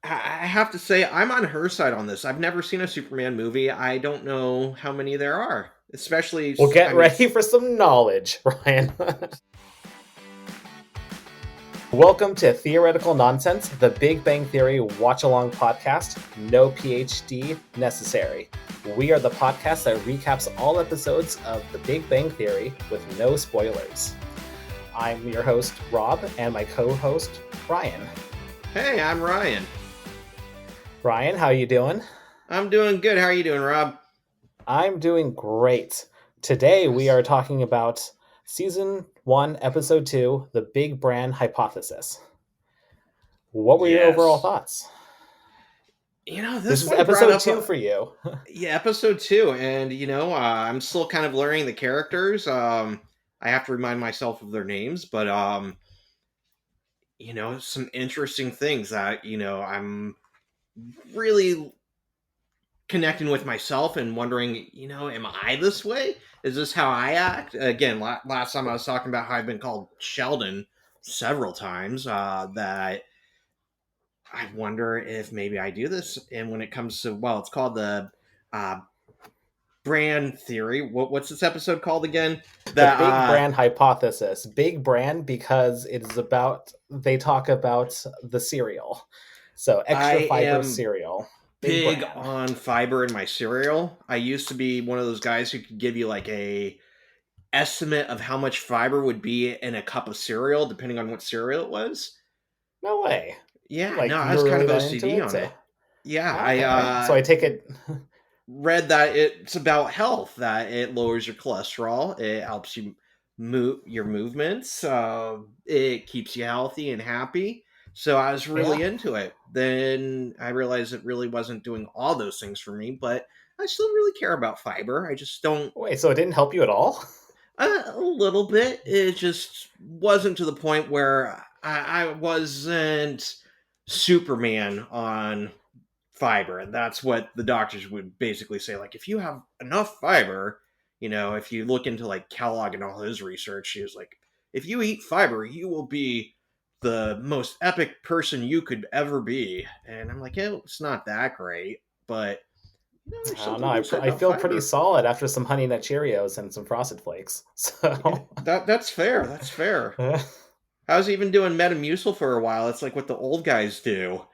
I have to say, I'm on her side on this. I've never seen a Superman movie. I don't know how many there are. Especially, Well, I get mean, ready for some knowledge, Ryan. Welcome to Theoretical Nonsense, the Big Bang Theory watch along podcast. No PhD necessary. We are the podcast that recaps all episodes of The Big Bang Theory with no spoilers. I'm your host, Rob, and my co-host, Ryan. hey, I'm Ryan. Ryan, how you doing? I'm doing good. How are you doing, Rob? I'm doing great. Today we Yes. are talking about Season 1, Episode 2, The Big Bran Hypothesis. What were your overall Yes. thoughts? This This is one brought episode up 2 for you. episode two, and I'm still kind of learning the characters. I have to remind myself of their names, but some interesting things that I'm really connecting with myself and wondering, am I this way? Is this how I act? Again, last time I was talking about how I've been called Sheldon several times. That I wonder if maybe I do this. And when it comes to, well, it's called the uh, Bran theory. What's this episode called again? The That Big Bran Hypothesis. Big Bran because it is about, they talk about the cereal. So I extra fiber am cereal. Big big Bran. on fiber in my cereal. I used to be one of those guys who could give you like a estimate of how much fiber would be in a cup of cereal, depending on what cereal it was. No way. Yeah, no, Like, I you was were kind really of that into OCD it? on it. Yeah, I Okay. So I take it. read that it's about health, that it lowers your cholesterol, it helps you move your movements, it keeps you healthy and happy. So I was really Yeah. into it. Then I realized it really wasn't doing all those things for me, but I still really care about fiber. I just don't. Wait, so it didn't help you at all? A little bit. It just wasn't to the point where I wasn't Superman on fiber. And that's what the doctors would basically say. Like, if you have enough fiber, if you look into like Kellogg and all his research, he was like, if you eat fiber, you will be the most epic person you could ever be. And I'm like, yeah, it's not that great, but there's I don't something know. to be said I about feel pretty fiber. solid after some Honey Nut Cheerios and some Frosted Flakes. So. That's fair. That's fair. I was even doing Metamucil for a while. It's like what the old guys do.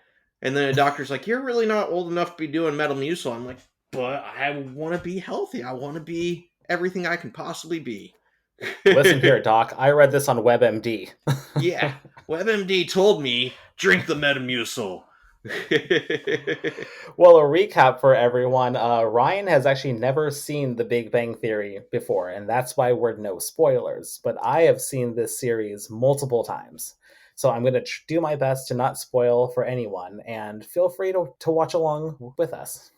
And then a doctor's like, you're really not old enough to be doing Metamucil. I'm like, but I want to be healthy. I want to be everything I can possibly be. Listen here, Doc. I read this on WebMD. Yeah. WebMD told me, drink the Metamucil. Well, a recap for everyone. Ryan has actually never seen The Big Bang Theory before, and that's why we're no spoilers. But I have seen this series multiple times. So I'm going to do my best to not spoil for anyone, and feel free to watch along with us.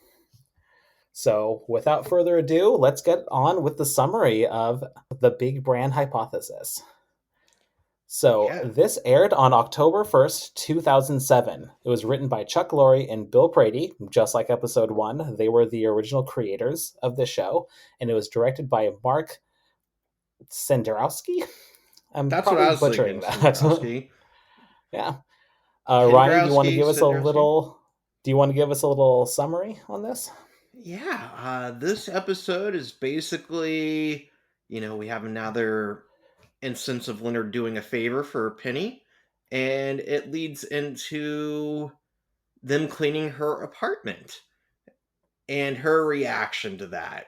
So, without further ado, let's get on with the summary of the Big Bran Hypothesis. So, Yeah. this aired on October 1st, 2007. It was written by Chuck Lorre and Bill Prady, just like episode 1. They were the original creators of the show, and it was directed by Mark Sendarowski. I'm That's what probably I was butchering thinking, that. Sandrowski. Yeah. Ryan, do you want to Kendrowski, give us a Sandrowski. little summary on this? Yeah, this episode is basically, we have another instance of Leonard doing a favor for Penny, and it leads into them cleaning her apartment and her reaction to that.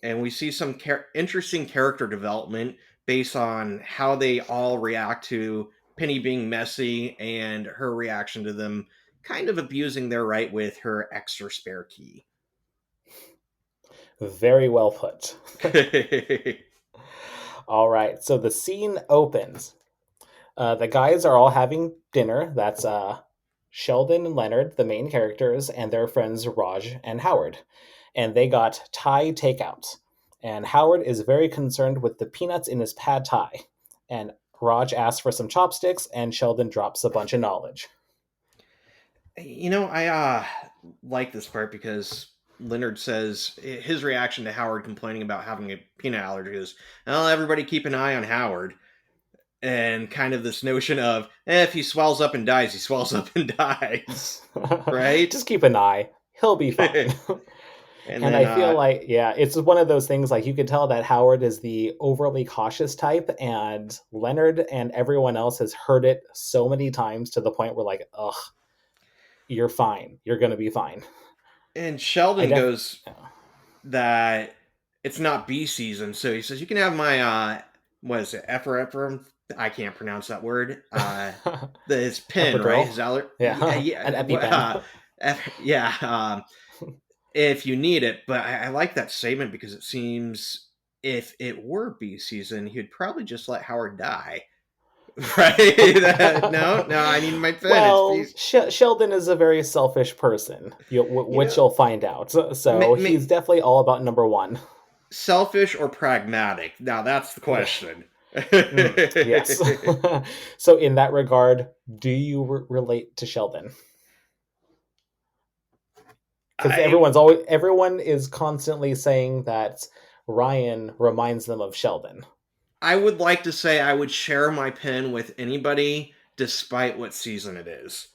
And we see some interesting character development based on how they all react to Penny being messy and her reaction to them kind of abusing their right with her extra spare key. Very well put. All right, so the scene opens. The guys are all having dinner. That's Sheldon and Leonard, the main characters, and their friends Raj and Howard. And they got Thai takeout. And Howard is very concerned with the peanuts in his pad Thai. And Raj asks for some chopsticks, and Sheldon drops a bunch of knowledge. I like this part because Leonard says his reaction to Howard complaining about having a peanut allergy is, "Well, everybody keep an eye on Howard." and kind of this notion of if he swells up and dies, he swells up and dies, right? Just keep an eye. He'll be fine. And And then I feel like, yeah, it's one of those things like you can tell that Howard is the overly cautious type, and Leonard and everyone else has heard it so many times to the point where, like, ugh, you're fine. You're going to be fine. I Sheldon def. goes that it's not bee season, so he says you can have my what is it, Ephraim? I can't pronounce that word. His pin, right? Epidural. His aller, yeah, Yeah. yeah, An EpiPen. yeah. If you need it, but I like that statement because it seems if it were bee season, he'd probably just let Howard die, right? No, I need my pin. It's bee. Well, Sheldon is a very selfish person, You which know, you'll find out. So ma- he's definitely all about number one. selfish or pragmatic? Now that's the Yeah. question. Yes. So in that regard, do you relate to Sheldon? Because I everyone is constantly saying that Ryan reminds them of Sheldon. I would like to say I would share my pen with anybody, despite what season it is.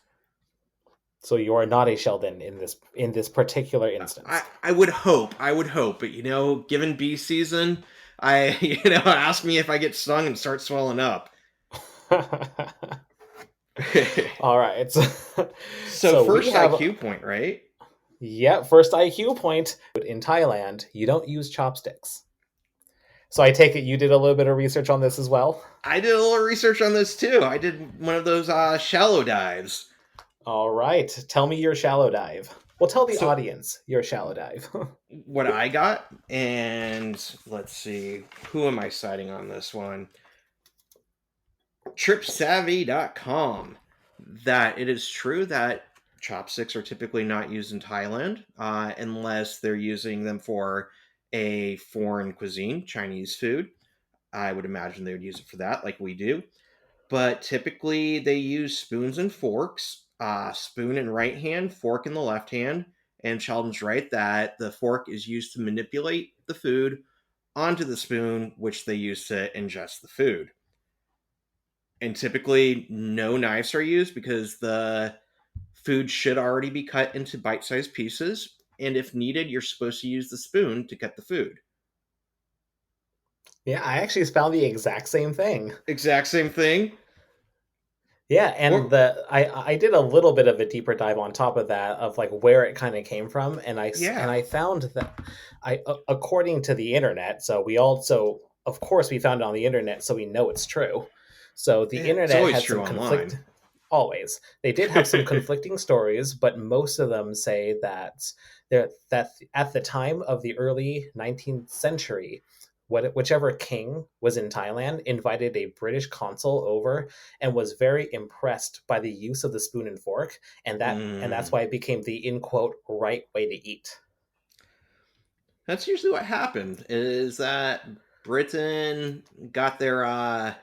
So you are not a Sheldon in this particular I instance. I would hope, but given bee season, I ask me if I get stung and start swelling up. All right. So So we first have, IQ point, right? yeah, first IQ point. In Thailand, you don't use chopsticks. So I take it you did a little bit of research on this as well? I did a little research on this too. I did one of those shallow dives. All right. Tell me your shallow dive. Well, tell the So audience your shallow dive. what I got, and let's see, who am I citing on this one? TripSavvy.com. That it is true that chopsticks are typically not used in Thailand unless they're using them for a foreign cuisine, Chinese food. I would imagine they would use it for that, like we do. But typically they use spoons and forks, spoon in right hand, fork in the left hand. And Sheldon's right that the fork is used to manipulate the food onto the spoon, which they use to ingest the food. And typically, no knives are used because the food should already be cut into bite sized pieces. And if needed, you're supposed to use the spoon to cut the food. Yeah, I actually found the exact same thing. Exact same thing. Yeah, and Or, I did a little bit of a deeper dive on top of that of like where it kind of came from, and yeah. I found that according to the internet, so we also, of course, we found it on the internet, so we know it's true. So the It's internet always had true some conflict. online. Always, they did have some conflicting stories, but most of them say that that at the time of the early 19th century, whichever king was in Thailand invited a British consul over and was very impressed by the use of the spoon and fork, and that's Mm. why it became the in quote right way to eat. That's usually what happened, is that Britain got their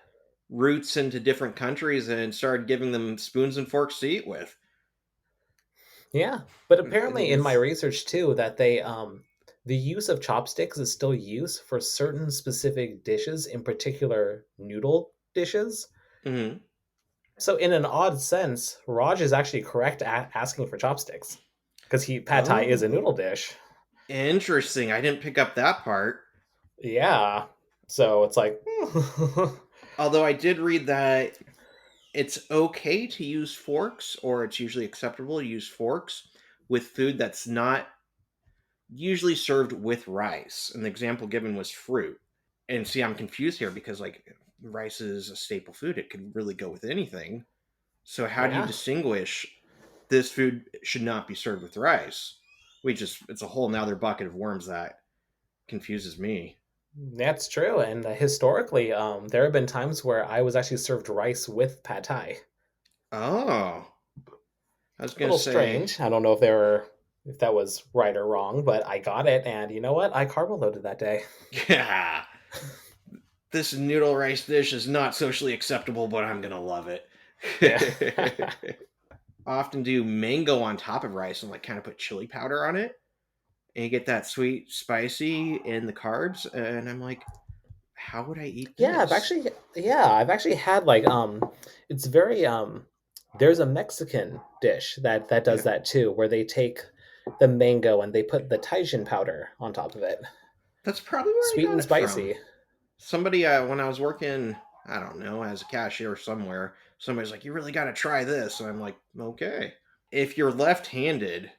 roots into different countries and started giving them spoons and forks to eat with. Yeah, but And apparently in my it's, research too that they the use of chopsticks is still used for certain specific dishes, in particular noodle dishes. mhm. So in an odd sense, Raj is actually correct at asking for chopsticks because he pad thai is a Oh, noodle dish. interesting. I didn't pick up that part. Yeah. So it's like, Although I did read that it's okay to use forks, or it's usually acceptable to use forks with food that's not usually served with rice. And the example given was fruit. And see, I'm confused here because, like, rice is a staple food, it could really go with anything. So, how do you yeah, distinguish this food should not be served with rice? It's a whole nother bucket of worms that confuses me. that's true. And historically, there have been times where I was actually served rice with pad thai. Oh, I was A going to little say, strange. I don't know if that was right or wrong, but I got it, and you know what? I carbo loaded that day. yeah, this noodle rice dish is not socially acceptable, but I'm gonna love it. Yeah. Often do mango on top of rice and like kind of put chili powder on it, and you get that sweet, spicy and the carbs. And I'm like, How would I eat Yeah, this? I've actually had like it's very there's a Mexican dish that does Yeah, that too, where they take the mango and they put the Tajín powder on top of it. that's probably where I Sweet got and it from. spicy. Somebody, when I was working, I don't know, as a cashier somewhere, somebody's like, "You really got to try this," and I'm like, "Okay." If you're left-handed,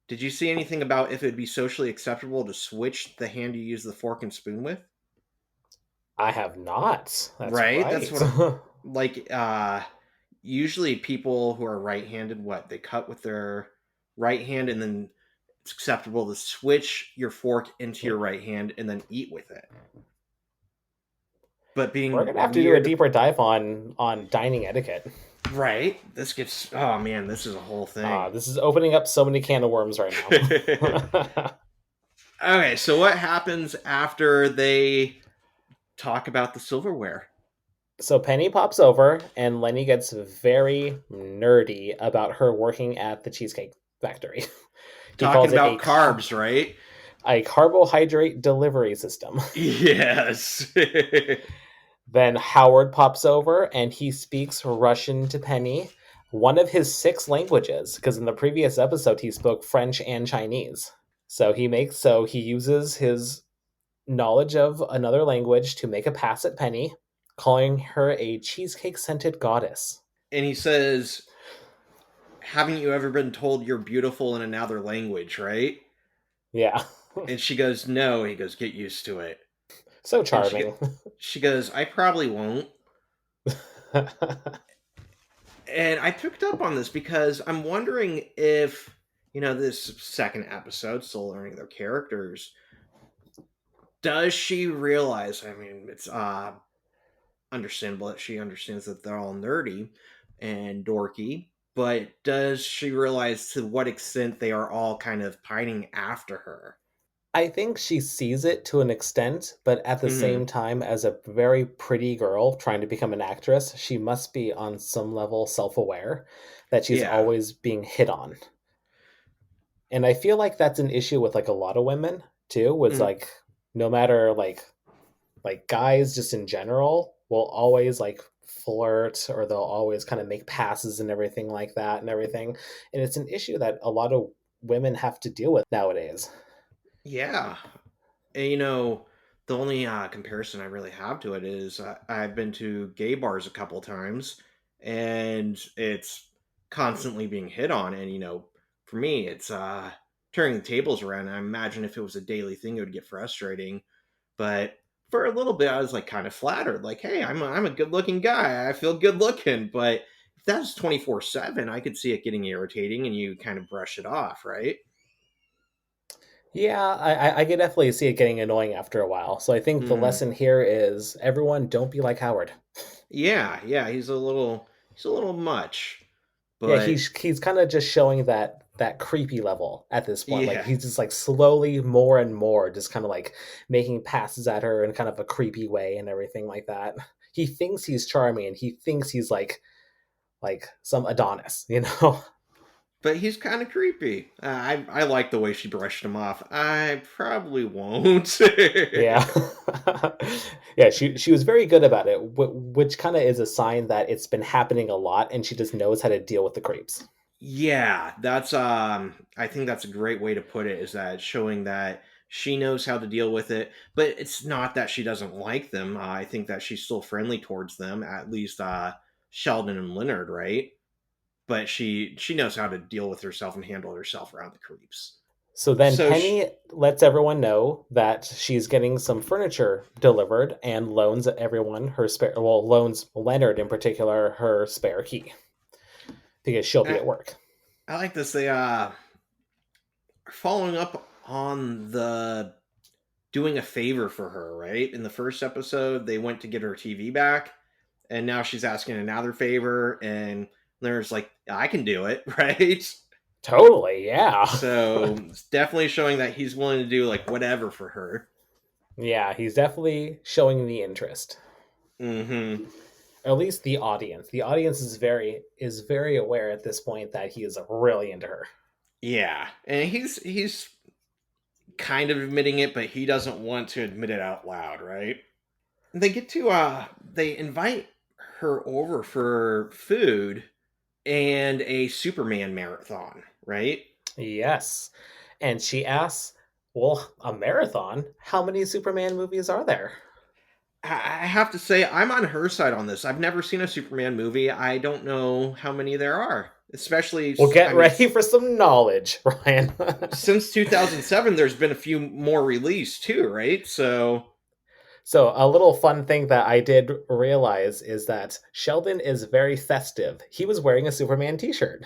did you see anything about if it'd be socially acceptable to switch the hand you use the fork and spoon with? I have not. That's Right? That's right. what like usually people who are right-handed what? They cut with their right hand and then it's acceptable to switch your fork into your right hand and then eat with it. But We're being gonna have to do a weird, deeper dive on dining etiquette. right? This gets oh man, this is a whole thing. This is opening up so many can of worms right now. Okay, so what happens after they talk about the silverware? So Penny pops over, and Lenny gets very nerdy about her working at the Cheesecake Factory. He Talking calls it about carbs, right? a carbohydrate delivery system. Yes. Then Howard pops over, and he speaks Russian to Penny, one of his six languages, because in the previous episode he spoke French and Chinese. So he uses his knowledge of another language to make a pass at Penny, calling her a cheesecake scented goddess. And he says, haven't you ever been told you're beautiful in another language, right? Yeah. And she goes, no. He goes, get used to it. So And charming. she goes, I probably won't. And I picked up on this because I'm wondering if, this second episode, still learning their characters, does she realize? I mean, it's understandable that she understands that they're all nerdy and dorky, but does she realize to what extent they are all kind of pining after her? I think she sees it to an extent, but at the Hmm. same time, as a very pretty girl trying to become an actress, she must be on some level self aware that she's Yeah. always being hit on. And I feel like that's an issue with like a lot of women too, was Mm, like no matter like guys just in general will always like flirt or they'll always kind of make passes and everything like that and everything. And it's an issue that a lot of women have to deal with nowadays. yeah. And, the only comparison I really have to it is I've been to gay bars a couple times, and it's constantly being hit on. And for me, it's turning the tables around. I imagine if it was a daily thing, it would get frustrating. But for a little bit, I was like kind of flattered, like, "Hey, I'm a good looking guy. I feel good looking." But if that's 24/7, I could see it getting irritating, and you kind of brush it off, right? Yeah, I could definitely see it getting annoying after a while. So I think the Hmm. lesson here is everyone don't be like Howard. Yeah, yeah, he's a little much, Yeah, but he's kind of just showing that creepy level at this point. Like yeah. he's just like slowly more and more just kind of like making passes at her in kind of a creepy way and everything like that. He thinks he's charming and he thinks he's like some Adonis, you know? But he's kind of creepy. I like the way she brushed him off. I probably won't. Yeah. Yeah, she was very good about it, which kind of is a sign that it's been happening a lot and she just knows how to deal with the creeps. Yeah, that's I think that's a great way to put it, is that showing that she knows how to deal with it, but it's not that she doesn't like them. I think that she's still friendly towards them, at least Sheldon and Leonard, right? But she knows how to deal with herself and handle herself around the creeps. So then So Penny lets everyone know that she's getting some furniture delivered and loans everyone her spare, well, loans Leonard in particular her spare key because she'll be I, at work. I like this. They are following up on the doing a favor for her, right? In the first episode, they went to get her TV back, and now she's asking another favor, and there's like, I can do it, right? Totally, yeah. So it's definitely showing that he's willing to do like whatever for her. Yeah, he's definitely showing the interest. Hmm. Or at least the audience. The audience is very aware at this point that he is really into her. Yeah, and he's kind of admitting it, but he doesn't want to admit it out loud, right? they get to they invite her over for food and a Superman marathon, right? Yes. And she asks, well, a marathon? How many Superman movies are there? I have to say I'm on her side on this. I've never seen a Superman movie. I don't know how many there are. Especially, Well, I get mean, ready for some knowledge, Ryan. since 2007, there's been a few more released too, right? So, So, a little fun thing that I did realize is that Sheldon is very festive. He was wearing a Superman t shirt.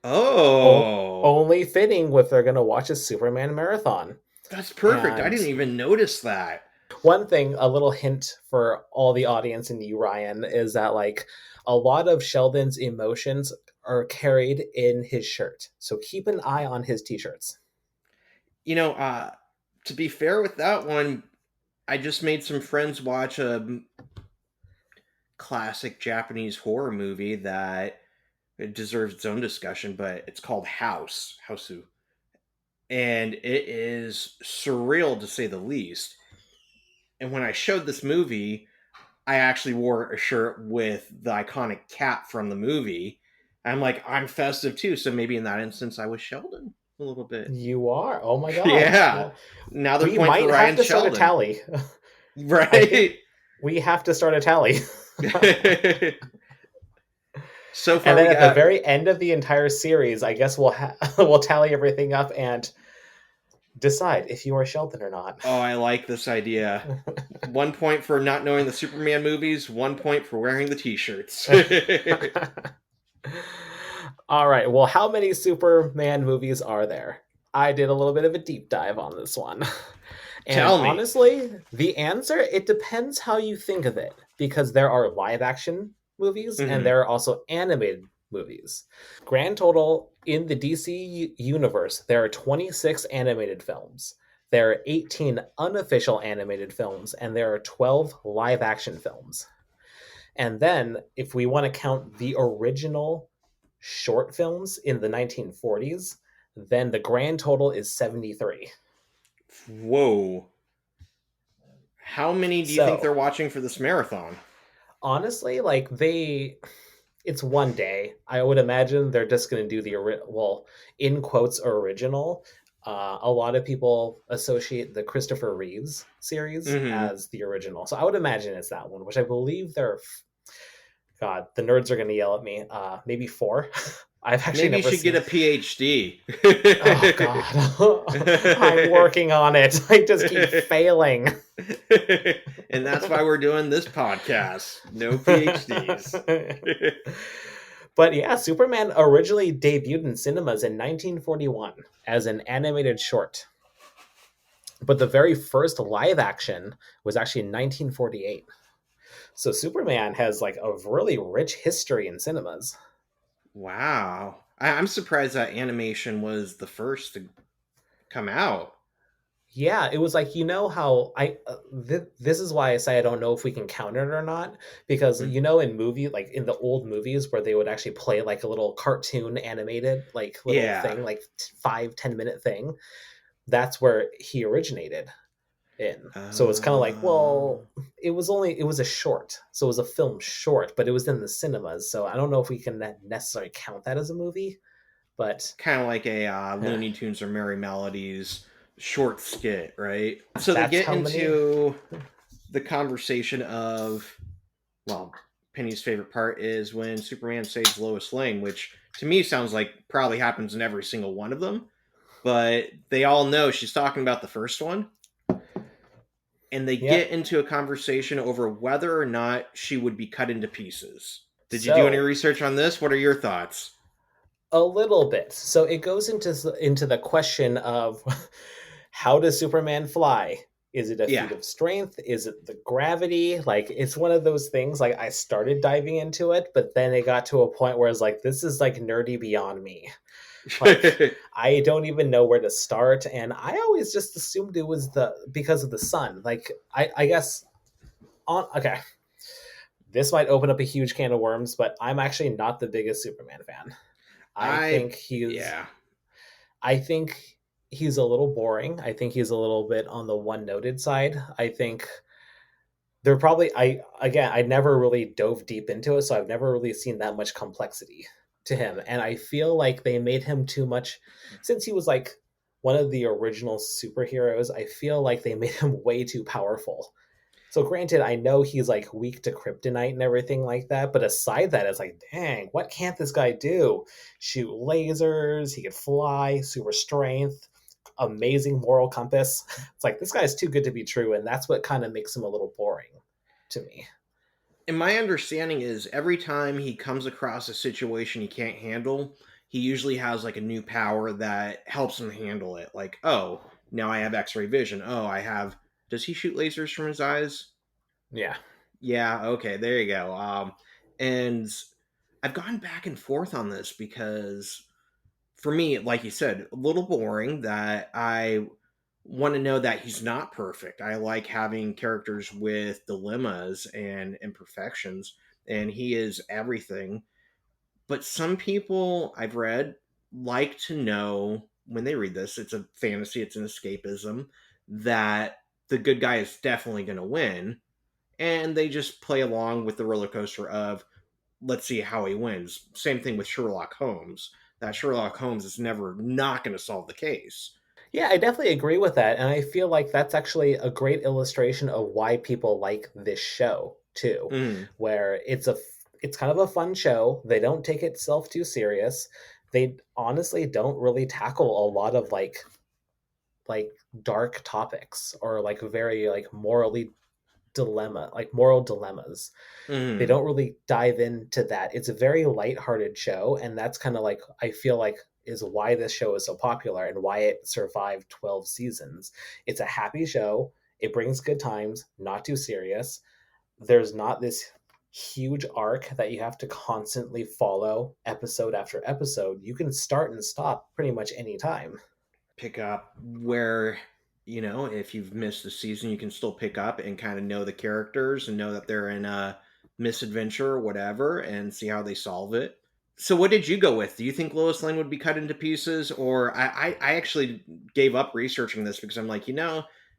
oh, Only fitting if they're going to watch a Superman marathon. that's perfect. I And didn't even notice that. one thing, a little hint for all the audience and you, Ryan, is that like a lot of Sheldon's emotions are carried in his shirt. So keep an eye on his t-shirts. You know, to be fair with that one, I just made some friends watch a classic Japanese horror movie that it deserves its own discussion, but it's called Hausu, and it is surreal to say the least. And when I showed this movie, I actually wore a shirt with the iconic cat from the movie. I'm like, I'm festive too, so maybe in that instance, I was Sheldon a little bit. You are. Oh my god. Yeah. Well, Another we point for might have Ryan to start a Sheldon. tally. I think Right. we have to start a tally. So And far, then we at the got. very end of the entire series, I guess we'll tally everything up and decide if you are Sheldon or not. Oh, I like this idea. 1 point for not knowing the Superman movies, 1 point for wearing the T-shirts. All right. Well, how many Superman movies are there? I did a little bit of a deep dive on this one. And Tell me. honestly, the answer, it depends how you think of it because there are live action movies and Hmm. there are also animated movies. Grand total in the DC universe, there are 26 animated films. There are 18 unofficial animated films and there are 12 live action films. And then, if we want to count the original short films in the 1940s, then the grand total is 73. Whoa. How many do you think So, they're watching for this marathon? honestly, like it's one day. I would imagine they're just going to do well, in quotes, original. A lot of people associate the Christopher Reeves series Hmm. as the original. So I would imagine it's that one, which I believe they're God, the nerds are going to yell at me. Maybe four. I've actually Maybe you never should get seen. a PhD. Oh God, I'm working on it. I just keep failing. And that's why we're doing this podcast. No PhDs. But yeah, Superman originally debuted in cinemas in 1941 as an animated short. But the very first live action was actually in 1948. So Superman has like a really rich history in cinemas. Wow. I'm surprised that animation was the first to come out. Yeah, it was like how this is why I say I don't know if we can count it or not because Mm. in movie like in the old movies where they would actually play like a little cartoon animated like little Yeah. thing like 5-10 minute thing, that's where he originated in. So it's kind of like, Uh, well, it was a short, so it was a film short, but it was in the cinemas, so I don't know if we can necessarily count that as a movie, but kind of like a yeah, Looney Tunes or Merry Melodies short skit, right? So they that's get how many. into the conversation of, well, Penny's favorite part is when Superman saves Lois Lane, which to me sounds like probably happens in every single one of them. But they all know she's talking about the first one, and they get Yep. into a conversation over whether or not she would be cut into pieces. Did you do any So research on this? What are your thoughts? a little bit. So it goes into the question of how does Superman fly? Is it a Yeah. feat of strength? Is it the gravity? Like it's one of those things. Like I started diving into it, but then it got to a point where it's like this is like nerdy beyond me. Like I don't even know where to start, and I always just assumed it was the because of the sun. Like I guess on okay. This might open up a huge can of worms, but I'm actually not the biggest Superman fan. I I think he's yeah. I think he's a little boring. I think he's a little bit on the one-noted side. I think They're probably I never really dove deep into it, so I've never really seen that much complexity to him. And I feel like they made him too much since he was like one of the original superheroes. I feel like they made him way too powerful. So granted, I know he's like weak to kryptonite and everything like that, but aside that, it's like, dang, what can't this guy do? Shoot lasers, he could fly, super strength, amazing moral compass. It's like this guy's too good to be true, and that's what kind of makes him a little boring to me. And my understanding is every time he comes across a situation he can't handle, he usually has like a new power that helps him handle it. Like, oh, now I have X-ray vision. Oh, I have. Does he shoot lasers from his eyes? Yeah. Yeah. Okay. There you go. And I've gone back and forth on this because for me, like you said, a little boring that I want to know that he's not perfect. I like having characters with dilemmas and imperfections, and he is everything. But some people I've read like to know when they read this, it's a fantasy, it's an escapism, that the good guy is definitely going to win. And they just play along with the roller coaster of let's see how he wins. Same thing with Sherlock Holmes. That Sherlock Holmes is never not going to solve the case. Yeah, I definitely agree with that. And I feel like that's actually a great illustration of why people like this show too, Mm, where it's kind of a fun show. They don't take itself too serious. They honestly don't really tackle a lot of like dark topics or like very like moral dilemmas. They mm. don't really dive into that. It's a very lighthearted show, and that's kind of like I feel like is why this show is so popular and why it survived 12 seasons. It's a happy show. It brings good times, not too serious. There's not this huge arc that you have to constantly follow episode after episode. You can start and stop pretty much any time. Pick up where, if you've missed the season, you can still pick up and kind of know the characters and know that they're in a misadventure or whatever and see how they solve it. So what did you go with? Do you think Lois Lane would be cut into pieces? Or I actually gave up researching this because I'm like,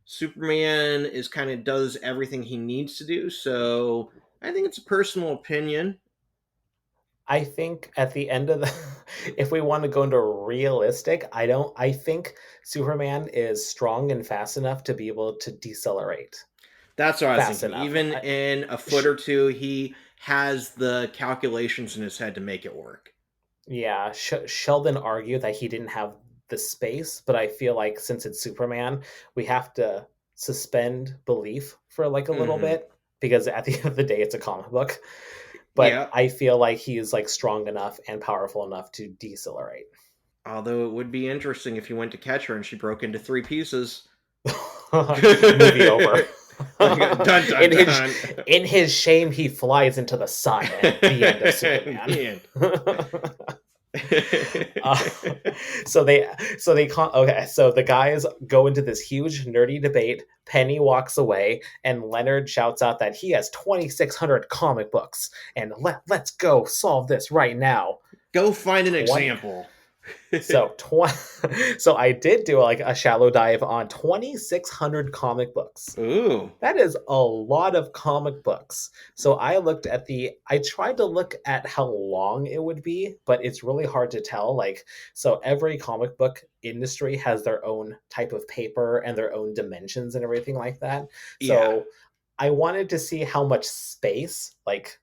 Superman is kind of does everything he needs to do. So I think it's a personal opinion. I think at the end of the, if we want to go into realistic, I think Superman is strong and fast enough to be able to decelerate That's what I was fast thinking. enough. Even in a foot or two, he has the calculations in his head to make it work. Yeah, Sheldon argued that he didn't have the space, but I feel like since it's Superman, we have to suspend belief for like a little Hmm. bit because at the end of the day, it's a comic book. But Yeah. I feel like he's like strong enough and powerful enough to decelerate. Although it would be interesting if you went to catch her and she broke into three pieces. Movie over. Like, dun dun in his dun. in his shame, he flies into the sun. And the end of Superman. The end. uh, okay. So the guys go into this huge nerdy debate. Penny walks away, and Leonard shouts out that he has 2,600 comic books, and let's go solve this right now. Go find an 20, example. so so I did do like a shallow dive on 2,600 comic books. Ooh. That is a lot of comic books. So I tried to look at how long it would be, but it's really hard to tell. Like, so every comic book industry has their own type of paper and their own dimensions and everything like that. Yeah. So I wanted to see how much space, like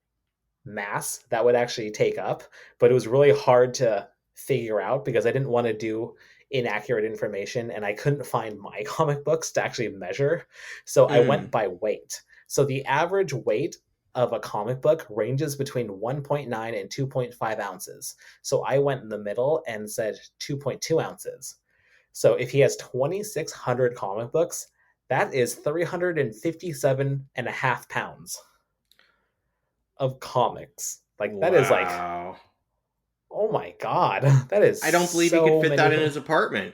mass, that would actually take up, but it was really hard to figure out because I didn't want to do inaccurate information and I couldn't find my comic books to actually measure. So I went Mm. by weight. So the average weight of a comic book ranges between 1.9 and 2.5 ounces. So I went in the middle and said 2.2 ounces. So if he has 2,600 comic books, that is 357 and a half pounds of comics. Like that is like, Wow. oh my god, that is I don't believe he could so fit that many. in his apartment.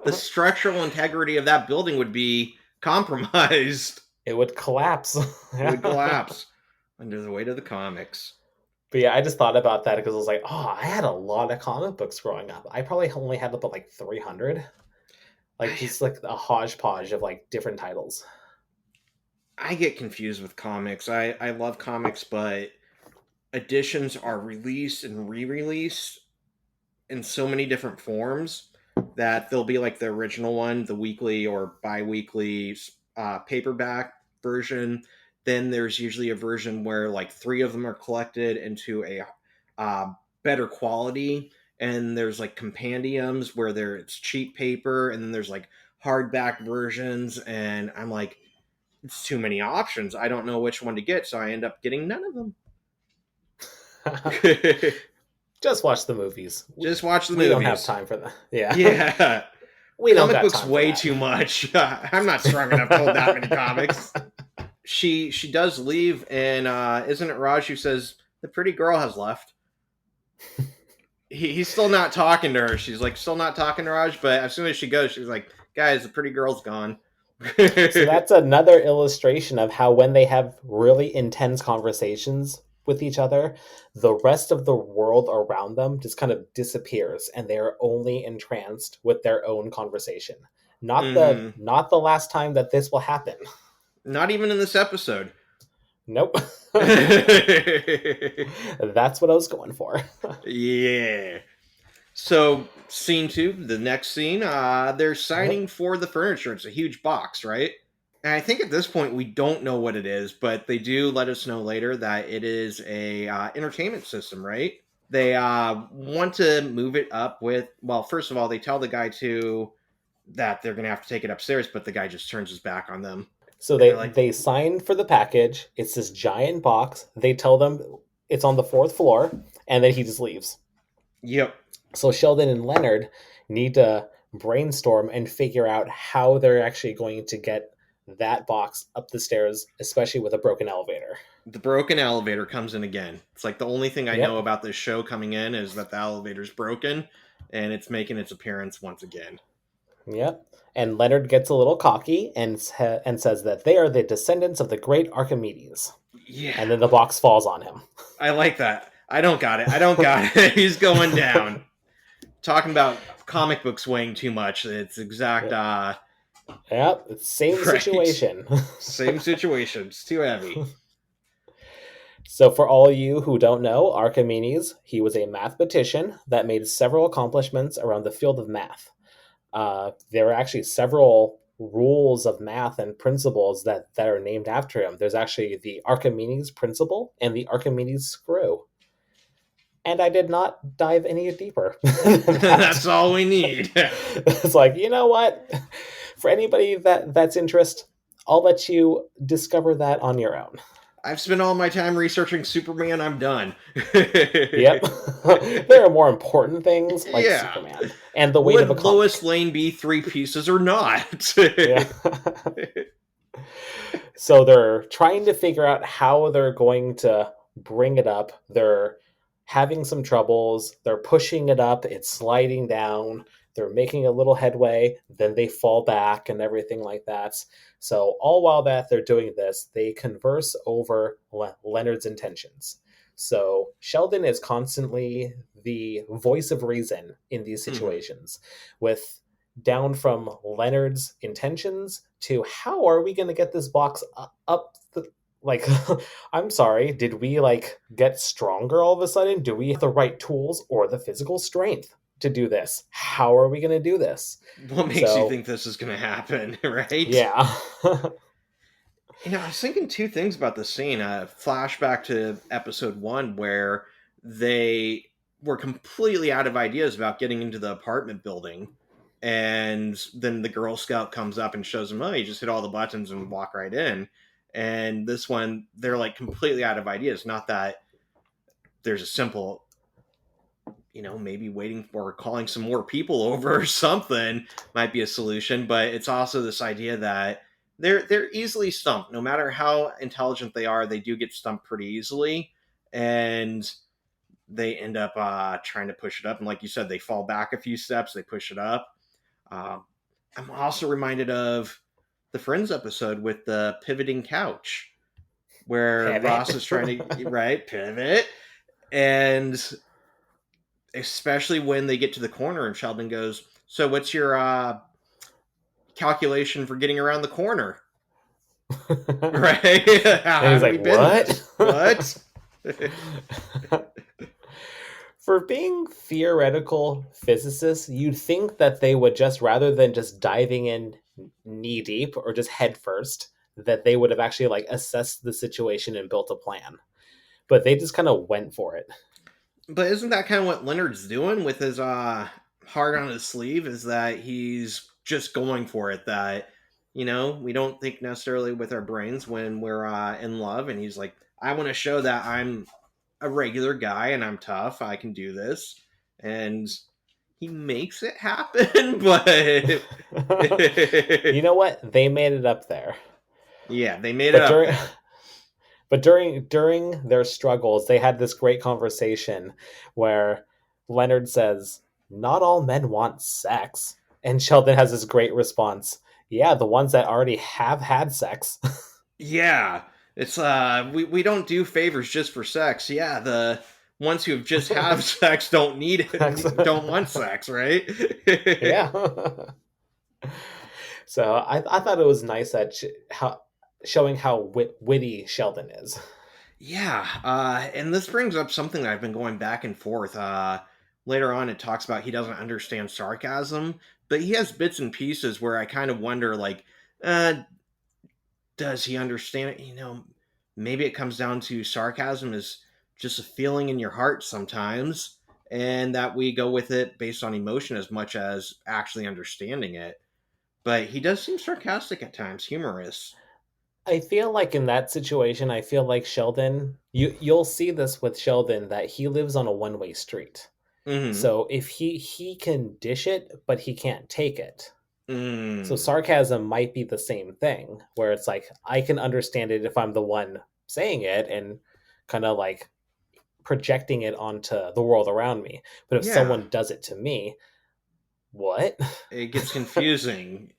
The structural integrity of that building would be compromised. It would collapse. It would collapse under the weight of the comics. But yeah, I just thought about that because I was like, oh, I had a lot of comic books growing up. I probably only had about like 300. Like just like a hodgepodge of like different titles. I get confused with comics. I love comics, but editions are released and re-released in so many different forms that there'll be like the original one, the weekly or bi-weekly paperback version. Then there's usually a version where like three of them are collected into a uh, better quality, and there's like compendiums where it's cheap paper, and then there's like hardback versions, and I'm like, it's too many options. I don't know which one to get, so I end up getting none of them. Just watch the movies. Just watch the We don't have movies. time for that. Yeah. Yeah. We don't Comic got books time for way that. too much. I'm not strong enough to hold that many comics. She does leave, and isn't it Raj who says the pretty girl has left? He's still not talking to her. She's like still not talking to Raj, but as soon as she goes, she's like, "Guys, the pretty girl's gone." So that's another illustration of how when they have really intense conversations with each other, the rest of the world around them just kind of disappears and they're only entranced with their own conversation. Hmm. Not the last time that this will happen. Not even in this episode. Nope. That's what I was going for. Yeah. So, scene two, the next scene, they're Yep. signing for the furniture. It's a huge box, right? And I think at this point we don't know what it is, but they do let us know later that it is a entertainment system, right? They want to move it up with. Well, first of all, they tell the guy to that they're gonna have to take it upstairs, but the guy just turns his back on them, So and they're like, they sign for the package. It's this giant box. They tell them it's on the fourth floor, and then he just leaves. "Yep." So Sheldon and Leonard need to brainstorm and figure out how they're actually going to get that box up the stairs, especially with a broken elevator. The broken elevator comes in again. It's like the only thing I know Yep. about this show coming in is that the elevator's broken, and it's making its appearance once again. Yep. And Leonard gets a little cocky and says that they are the descendants of the great Archimedes. Yeah, And then the box falls on him. I like that. I don't got it. I don't got it. He's going down. Talking about comic books weighing too much. It's exact. Yep. Yep. It's same Right. situation. Same situation. It's too heavy. So, for all you who don't know, Archimedes, he was a mathematician that made several accomplishments around the field of math. There are actually several rules of math and principles that are named after him. There's actually the Archimedes principle and the Archimedes screw. And I did not dive any deeper than That's that. all we need. It's like, you know what? For anybody that's interest, I'll let you discover that on your own. I've spent all my time researching Superman. I'm done. Yep. There are more important things like Yeah. Superman and the weight of a Would comic. Lois Lane be three pieces or not? Yeah. So they're trying to figure out how they're going to bring it up. They're having some troubles. They're pushing it up. It's sliding down. They're making a little headway. Then they fall back and everything like that. So all while that they're doing this, they converse over Leonard's intentions. So Sheldon is constantly the voice of reason in these Mhm. situations, with down from Leonard's intentions to how are we going to get this box up the, like I'm sorry, did we like get stronger all of a sudden? Do we have the right tools or the physical strength to do this? How are we going to do this? What makes you So, think this is going to happen, right? yeah. I was thinking two things about the scene. Flashback to episode one, where they were completely out of ideas about getting into the apartment building. And then the Girl Scout comes up and shows them, oh, you just hit all the buttons and walk right in. And this one, they're like completely out of ideas. Not that there's a simple, maybe waiting for calling some more people over or something might be a solution, but it's also this idea that they're easily stumped. No matter how intelligent they are, they do get stumped pretty easily, and they end up trying to push it up. And like you said, they fall back a few steps, they push it up. Uh, I'm also reminded of the Friends episode with the pivoting couch, where Ross Pivot. is trying to right pivot, and especially when they get to the corner and Sheldon goes, "So what's your calculation for getting around the corner. Right? And How he's do like, we bend what? this? What? For being theoretical physicists, you'd think that they would just, rather than just diving in knee deep or just head first, that they would have actually like assessed the situation and built a plan. But they just kind of went for it. But isn't that kind of what Leonard's doing with his heart on his sleeve? Is that he's just going for it? That we don't think necessarily with our brains when we're in love, and he's like, I want to show that I'm a regular guy and I'm tough. I can do this, and he makes it happen. But You know what? They made it up there. yeah, they made it But up during there. but during their struggles, they had this great conversation where Leonard says, "Not all men want sex." And Sheldon has this great response. Yeah, the ones that already have had sex. Yeah, it's we don't do favors just for sex. Yeah, the ones who just have sex don't need Sex. it, don't want sex, right? Yeah. So I thought it was nice that how showing how witty Sheldon is. Yeah, and this brings up something that I've been going back and forth. Later on, it talks about he doesn't understand sarcasm, but he has bits and pieces where I kind of wonder, like, uh, does he understand it? Maybe it comes down to sarcasm is just a feeling in your heart sometimes, and that we go with it based on emotion as much as actually understanding it. But he does seem sarcastic at times, humorous. I feel like in that situation, I feel like Sheldon, you'll see this with Sheldon that he lives on a one-way street. Mm-hmm. So if he can dish it, but he can't take it. So Mm. sarcasm might be the same thing, where it's like I can understand it if I'm the one saying it and kind of like projecting it onto the world around me. But if Yeah, someone does it to me, what? it gets confusing.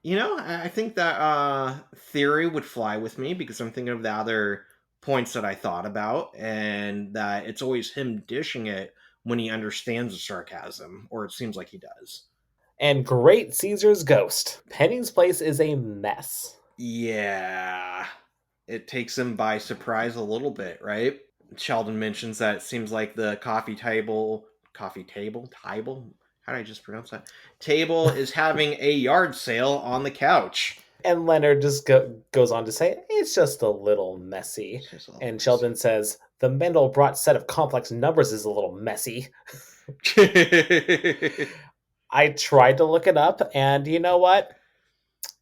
I think that theory would fly with me because I'm thinking of the other points that I thought about, and that it's always him dishing it when he understands the sarcasm, or it seems like he does. And great Caesar's ghost. Penny's place is a mess. Yeah, it takes him by surprise a little bit, right? Sheldon mentions that it seems like the table. How did I just pronounce that? Table is having a yard sale on the couch. And Leonard just goes on to say, it's just a little messy. It's just a little And messy. Sheldon says, the Mendelbrot set of complex numbers is a little messy. I tried to look it up, and you know what?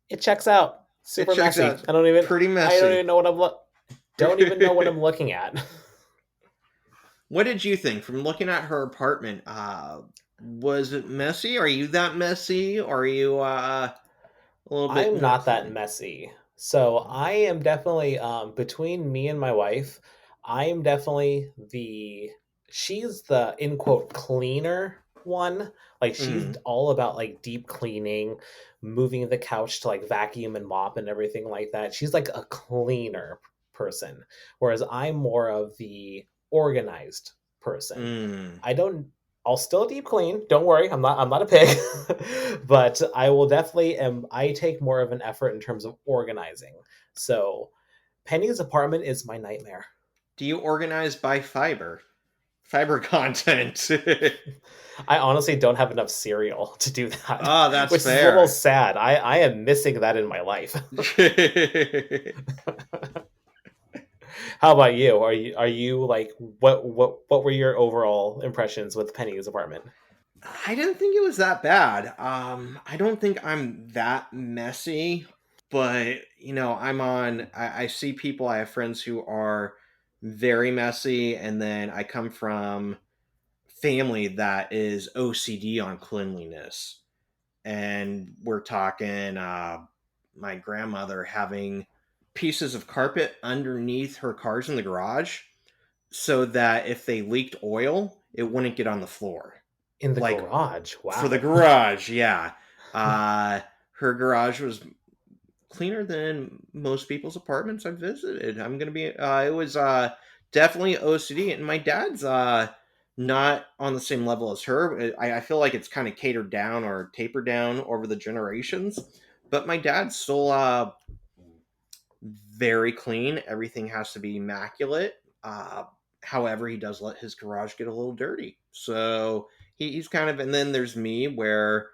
It checks out. It Super checks messy. out. Pretty I don't messy. even know what don't even know what I'm looking at. What did you think from looking at her apartment? Was it messy? Are you that messy? Or are you a little bit I'm more not that clean? messy. So I am definitely between me and my wife, I'm definitely the she's the in quote cleaner one. Like she's Mm, all about like deep cleaning, moving the couch to like vacuum and mop and everything like that. She's like a cleaner person, whereas I'm more of the organized person. mm. I don't I'll still deep clean. Don't worry, I'm not a pig. But I will definitely I take more of an effort in terms of organizing. So Penny's apartment is my nightmare. Do you organize by fiber? Fiber content. I honestly don't have enough cereal to do that, Oh, that's which is a little fair. sad. I am missing that in my life. How about you? Are you like what were your overall impressions with Penny's apartment? I didn't think it was that bad. I don't think I'm that messy, but I see people, I have friends who are very messy, and then I come from family that is OCD on cleanliness. And we're talking my grandmother having pieces of carpet underneath her cars in the garage so that if they leaked oil, it wouldn't get on the floor. In the Like garage. for the Wow. garage, yeah. Her garage was cleaner than most people's apartments I've visited. I'm gonna be. It was definitely OCD, and my dad's not on the same level as her. I feel like it's kind of catered down or tapered down over the generations. But my dad's still very clean. Everything has to be immaculate. However, he does let his garage get a little dirty. So he's kind of, and then there's me where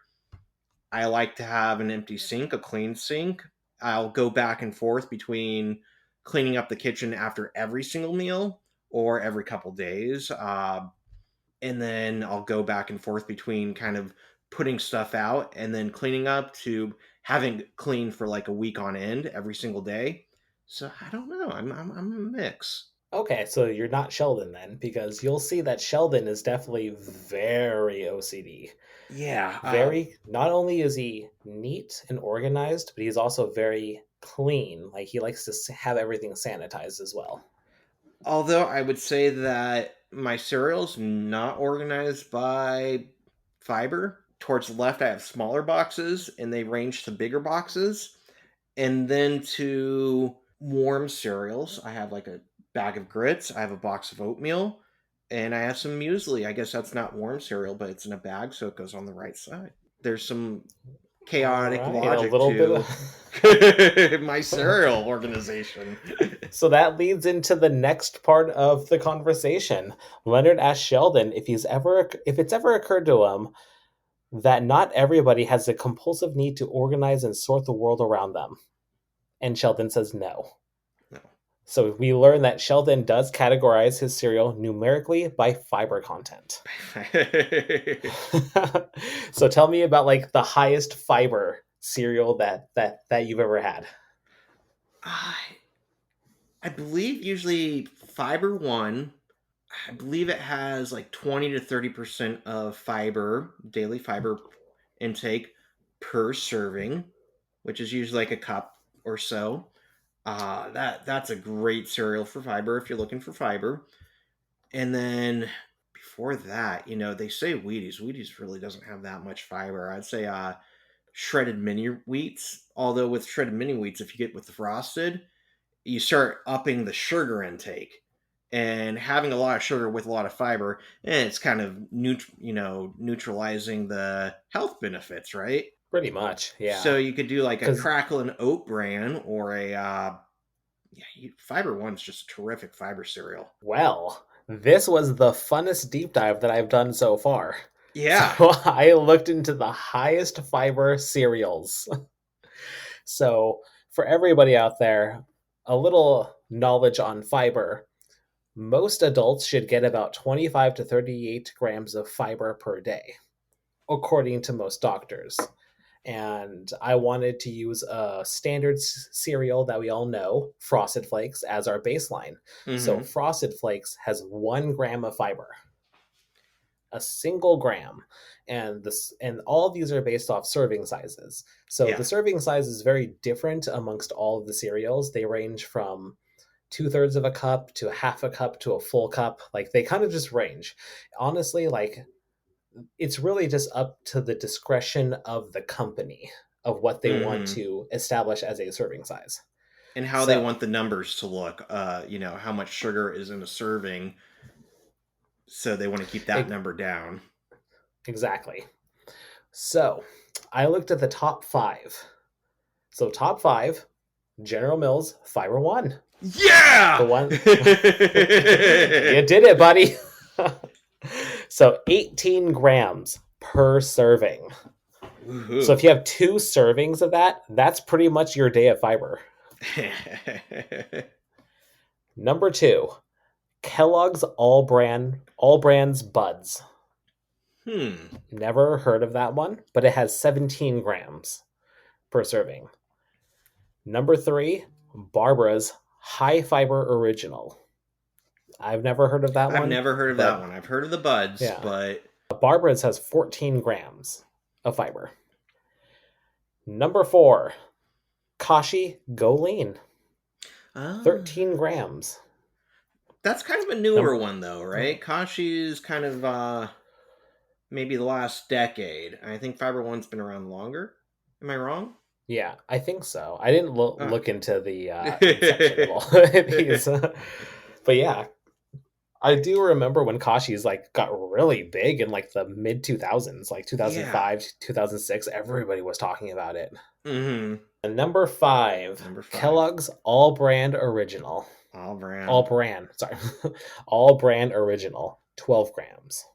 I like to have an empty sink, a clean sink. I'll go back and forth between cleaning up the kitchen after every single meal or every couple days. And then I'll go back and forth between kind of putting stuff out and then cleaning up to having clean for like a week on end every single day. So I don't know. I'm a mix. Okay, so you're not Sheldon then, because you'll see that Sheldon is definitely very OCD. Yeah. Very, not only is he neat and organized, but he's also very clean. Like he likes to have everything sanitized as well. Although I would say that my cereal's not organized by fiber. Towards the left, I have smaller boxes, and they range to bigger boxes. And then to warm cereals, I have like a bag of grits, I have a box of oatmeal, and I have some muesli. I guess that's not warm cereal, but it's in a bag, so it goes on the right side. There's some All chaotic right, a logic little bit to of. my cereal organization. So that leads into the next part of the conversation. Leonard asked Sheldon if it's ever occurred to him that not everybody has a compulsive need to organize and sort the world around them. And Sheldon says no. No. So we learn that Sheldon does categorize his cereal numerically by fiber content. So tell me about like the highest fiber cereal that you've ever had. I believe usually fiber one. I believe it has like 20 to 30% of fiber, daily fiber intake per serving, which is usually like a cup or so. That's a great cereal for fiber if you're looking for fiber. And then before that, they say Wheaties. Wheaties really doesn't have that much fiber. I'd say shredded mini wheats. Although with shredded mini wheats, if you get with the frosted, you start upping the sugar intake, and having a lot of sugar with a lot of fiber, and it's kind of neutralizing the health benefits, right? Pretty much, yeah. So you could do like a Because, crackle and oat bran or a fiber one's just a terrific fiber cereal. well, this was the funnest deep dive that I've done so far. So Yeah. I looked into the highest fiber cereals. So for everybody out there, a little knowledge on fiber. Most adults should get about 25 to 38 grams of fiber per day, according to most doctors. And I wanted to use a standard cereal that we all know, Frosted Flakes, as our baseline. So Mm-hmm. Frosted Flakes has 1 gram of fiber, a single gram, and all of these are based off serving sizes. So Yeah. the serving size is very different amongst all of the cereals. They range from 2/3 of a cup to a half a cup to a full cup. Like they kind of just range. Honestly, like it's really just up to the discretion of the company of what they want Mm-hmm. to establish as a serving size. And how they So, want the numbers to look. How much sugar is in a serving, so they want to keep that e- number down. exactly. So, I looked at the top 5. So, top 5, General Mills Fiber 1. Yeah. The one you did it, buddy. So, 18 grams per serving. So if Woohoo. you have 2 servings of that, that's pretty much your day of fiber. Number 2, Kellogg's All Brands Buds. Hmm. Never heard of that one, but it has 17 grams per serving. Number 3, Barbara's High Fiber Original. I've never heard of that I've one, never heard of that but one. I've heard of the buds, yeah. but Barbara's has 14 grams of fiber. Number 4, Kashi Go Lean. uh, 13 grams. that's kind of a newer Number one though, right? Kashi's kind of maybe the last decade. I think Fiber One's been around longer. Am I wrong? Yeah, I think so. I didn't Oh. look into the inception of all of these, but yeah, I do remember when Kashi's like got really big in like the mid 2000s, like Yeah. 2005, 2006. Everybody was talking about it. Mm-hmm. And number 5, Number 5. Kellogg's All Brand Original. All All brand. brand, sorry. All brand original, 12 grams.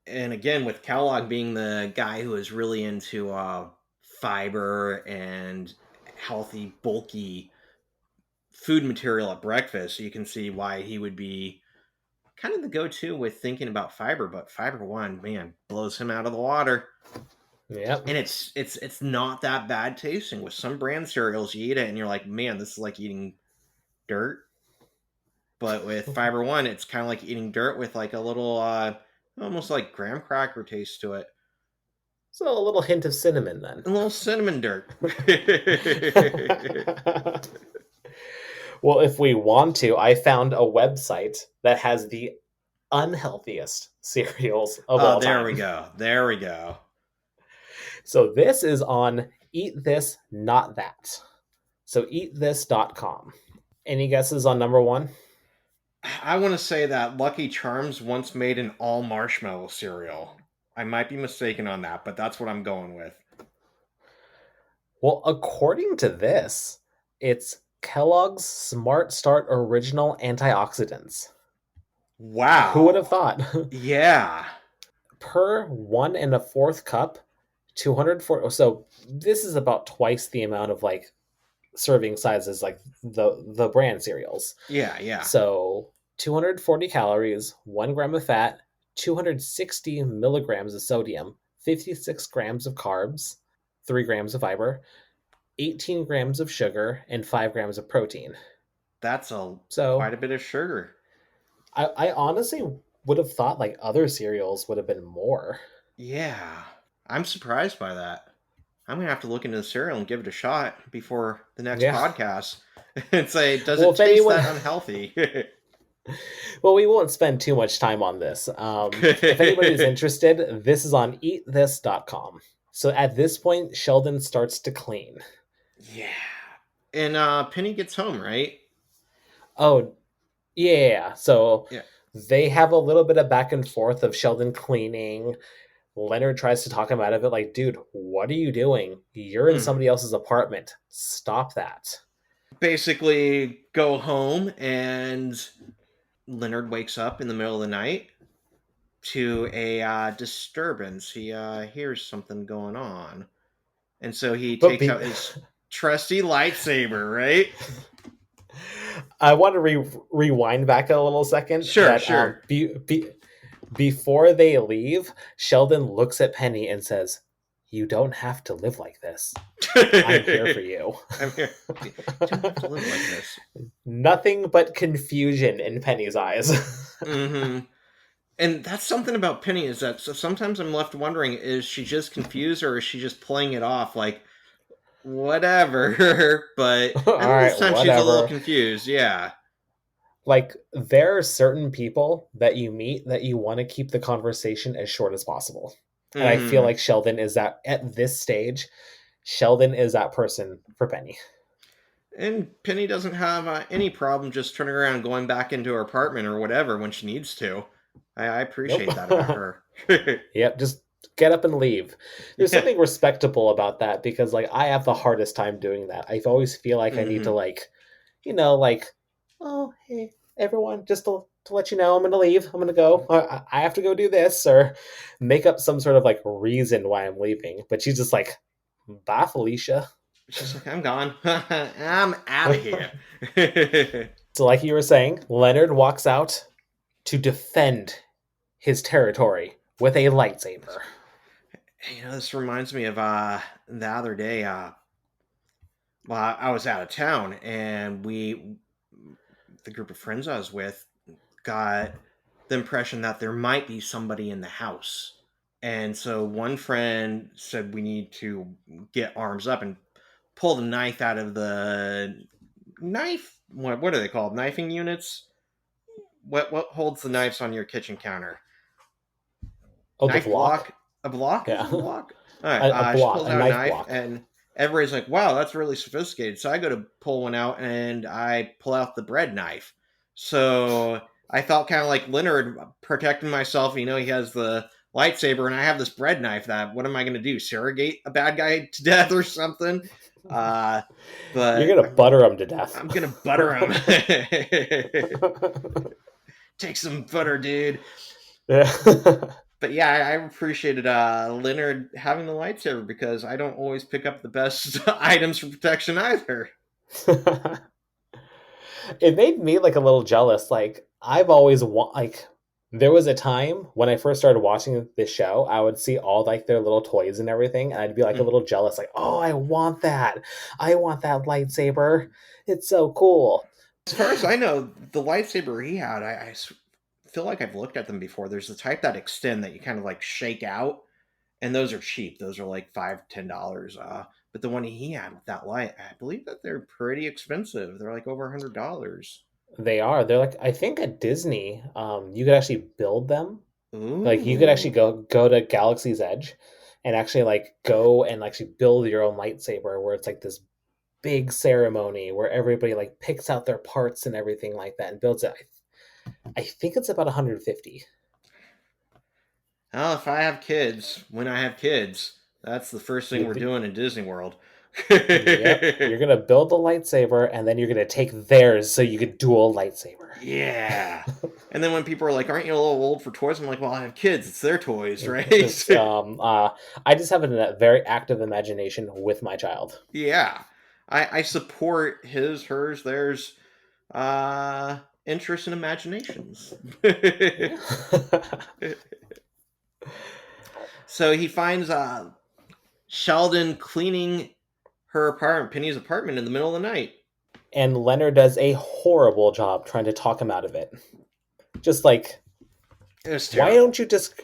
And again, with Kellogg being the guy who is really into fiber and healthy, bulky food material at breakfast, you can see why he would be kind of the go-to with thinking about fiber. But Fiber One, man, blows him out of the water. Yep. And it's not that bad tasting. With some brand cereals, you eat it and you're like, man, this is like eating dirt. But with Fiber One, it's kind of like eating dirt with like a little, almost like graham cracker taste to it. So a little hint of cinnamon then. A little cinnamon dirt. Well, if we want to, I found a website that has the unhealthiest cereals of Oh, all there we time. go. There we go. So this is on Eat This Not That. So eatthis.com. Any guesses on number 1? I want to say that Lucky Charms once made an all marshmallow cereal. I might be mistaken on that, but that's what I'm going with. Well, according to this, it's Kellogg's Smart Start Original Antioxidants. Who would have Wow. thought? Yeah. Per 1 1/4 cup, 240. So this is about twice the amount of like serving sizes like the brand cereals. Yeah, yeah. So 240 calories, 1 gram of fat, 260 milligrams of sodium, 56 grams of carbs, 3 grams of fiber, 18 grams of sugar, and 5 grams of protein. That's a So quite a bit of sugar. I honestly would have thought like other cereals would have been more. Yeah. I'm surprised by that. I'm gonna have to look into the cereal and give it a shot before the next Yeah. podcast and say, does Well, it if taste anyone, that unhealthy? well, we won't spend too much time on this. If anybody's interested, this is on eatthis.com. So at this point, Sheldon starts to clean. Yeah. And Penny gets home, right? Oh, yeah. So Yeah. they have a little bit of back and forth of Sheldon cleaning. Leonard tries to talk him out of it, like, dude, what are you doing? You're in Hmm. somebody else's apartment. Stop that. Basically go home and Leonard wakes up in the middle of the night to a disturbance. He hears something going on. And so he But takes out his trusty lightsaber, right? I want to rewind back a little second. Sure, That sure. before they leave, Sheldon looks at Penny and says, "You don't have to live like this. I'm here for you." I'm here. You don't have to live like this. Nothing but confusion in Penny's eyes. Mm-hmm. And that's something about Penny is that so sometimes I'm left wondering, is she just confused or is she just playing it off like whatever? But All I think this right, time she's a little whatever. confused. Yeah. Like there are certain people that you meet that you want to keep the conversation as short as possible. And I feel Mm-hmm. like Sheldon is that at this stage, Sheldon is that person for Penny. And Penny doesn't have any problem just turning around and going back into her apartment or whatever when she needs to. I Nope. appreciate that about her. Yep, just get up and leave. There's Yeah. something respectable about that because like I have the hardest time doing that. I always feel like I need to Mm-hmm. like, like, oh hey everyone, just to let you know I'm gonna leave. I'm gonna go. I have to go do this or make up some sort of like reason why I'm leaving. But she's just like, bye Felicia. She's like, I'm gone. I'm out of here. So like you were saying, Leonard walks out to defend his territory with a lightsaber. This reminds me of the other day. Well, I was out of town, and the group of friends I was with, got the impression that there might be somebody in the house. And so one friend said we need to get arms up and pull the knife out of the knife. What are they called? Knifing units? What holds the knives on your kitchen counter? Oh, the Knife block? block? A block? Is Yeah. it a block? All right. A She block, pulls a out a knife knife, block. and everybody's like, "Wow, that's really sophisticated." So I go to pull one out, and I pull out the bread knife. So I felt kind of like Leonard protecting myself. You know, he has the lightsaber, and I have this bread knife. That what am I going to do? Surrogate a bad guy to death or something? Uh, You're but gonna butter him to death. I'm gonna butter him. Take some butter, dude. Yeah. But yeah, I appreciated Leonard having the lightsaber because I don't always pick up the best items for protection either. It made me like a little jealous. Like I've always like there was a time when I first started watching this show, I would see all like their little toys and everything, and I'd be like a Mm. little jealous, like, oh, I want that. I want that lightsaber. It's so cool. As far as I know, the lightsaber he had, feel like I've looked at them before. There's the type that extend that you kind of like shake out, and those are cheap. Those are like $5-10. But the one he had with that light, I believe that they're pretty expensive. They're like over $100. They are. They're like I think at Disney, you could actually build them. Like you could actually Ooh, go to Galaxy's Edge and actually like go and actually build your own lightsaber where it's like this big ceremony where everybody like picks out their parts and everything like that and builds it. I think it's about 150. well, if I have kids, when I have kids, that's the first thing we're You, doing in Disney World. yep, you're gonna build the lightsaber and then you're gonna take theirs so you could dual lightsaber. Yeah. And then when people are like, "Aren't you a little old for toys?" I'm like, "Well, I have kids. It's their toys, right?" It's I just have a very active imagination with my child. Yeah. I support his, hers, theirs, interests and imaginations. Yeah. So he finds Sheldon cleaning her apartment, Penny's apartment, in the middle of the night. And Leonard does a horrible job trying to talk him out of it. Just like, It was why terrible. don't you just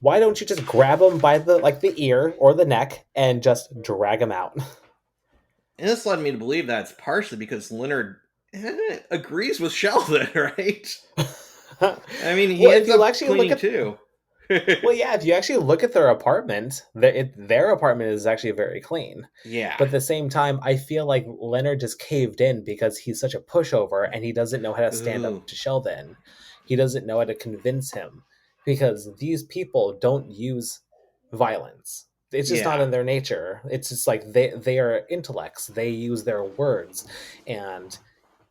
why don't you just grab him by the ear or the neck and just drag him out? And this led me to believe that it's partially because Leonard agrees with Sheldon, right? I mean, he Well, if ends you up actually look cleaning at too. well, yeah, if you actually look at their apartment, their apartment is actually very clean. Yeah. But at the same time, I feel like Leonard just caved in because he's such a pushover and he doesn't know how to stand Ooh. up to Sheldon. He doesn't know how to convince him because these people don't use violence. It's just not Yeah. in their nature. It's just like they are intellects. They use their words, and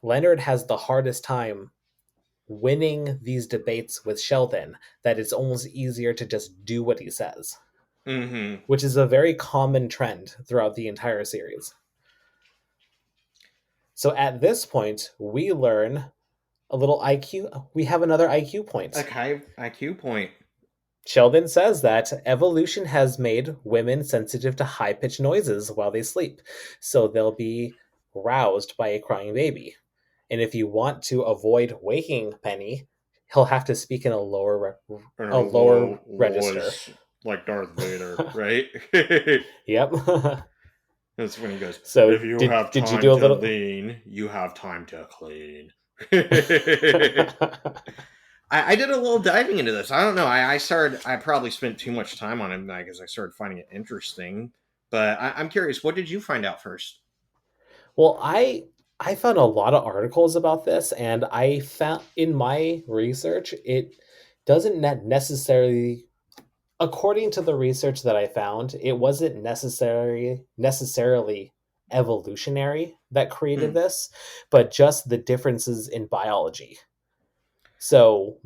Leonard has the hardest time winning these debates with Sheldon that it's almost easier to just do what he says, Mm-hmm. which is a very common trend throughout the entire series. So at this point, we learn a little IQ. We have another IQ A point. high IQ point. Sheldon says that evolution has made women sensitive to high pitched noises while they sleep, so they'll be roused by a crying baby. And if you want to avoid waking Penny, he'll have to speak in In a a lower low register. voice, like Darth Vader, right? Yep. That's when he goes, So "If you have did you time do a to little? lean, you have time to clean." I did a little diving into this. I don't know. I started. I probably spent too much time on it because I started finding it interesting. But I'm curious. What did you find out first? Well, I found a lot of articles about this, and I found in my research it doesn't necessarily, according to the research that I found, it wasn't necessarily evolutionary that created Hmm. this, but just the differences in biology. So,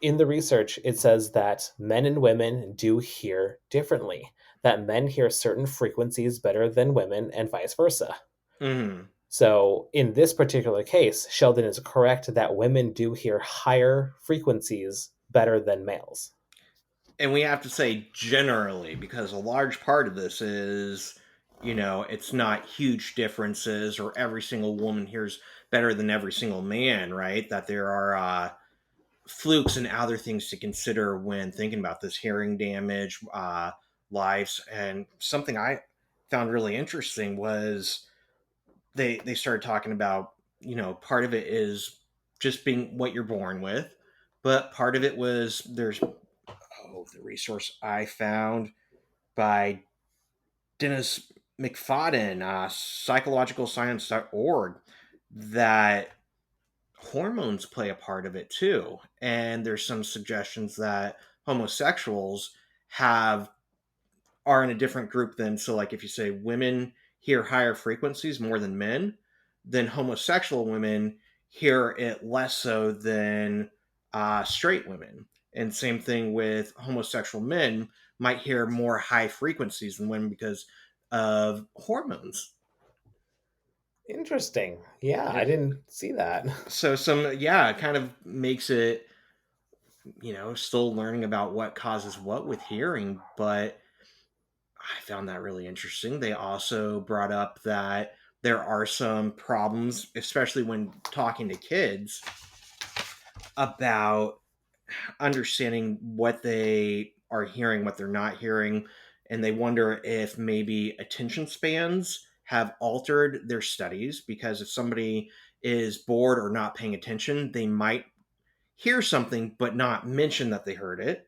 in the research, it says that men and women do hear differently, that men hear certain frequencies better than women, and vice versa. Hmm. So, in this particular case, Sheldon is correct that women do hear higher frequencies better than males. And we have to say generally because a large part of this is, it's not huge differences or every single woman hears better than every single man, right? That there are flukes and other things to consider when thinking about this hearing damage, lives. And something I found really interesting was they started talking about, part of it is just being what you're born with, but part of it was there's the resource I found by Dennis McFadden, psychologicalscience.org, that hormones play a part of it too. And there's some suggestions that homosexuals have are in a different group than, so like if you say women hear higher frequencies more than men, then homosexual women hear it less so than straight women. And same thing with homosexual men might hear more high frequencies than women because of hormones. Interesting. Yeah, I Yeah. didn't see that. So some, yeah, it kind of makes it, still learning about what causes what with hearing, but I found that really interesting. They also brought up that there are some problems, especially when talking to kids, about understanding what they are hearing, what they're not hearing. And they wonder if maybe attention spans have altered their studies, because if somebody is bored or not paying attention, they might hear something but not mention that they heard it.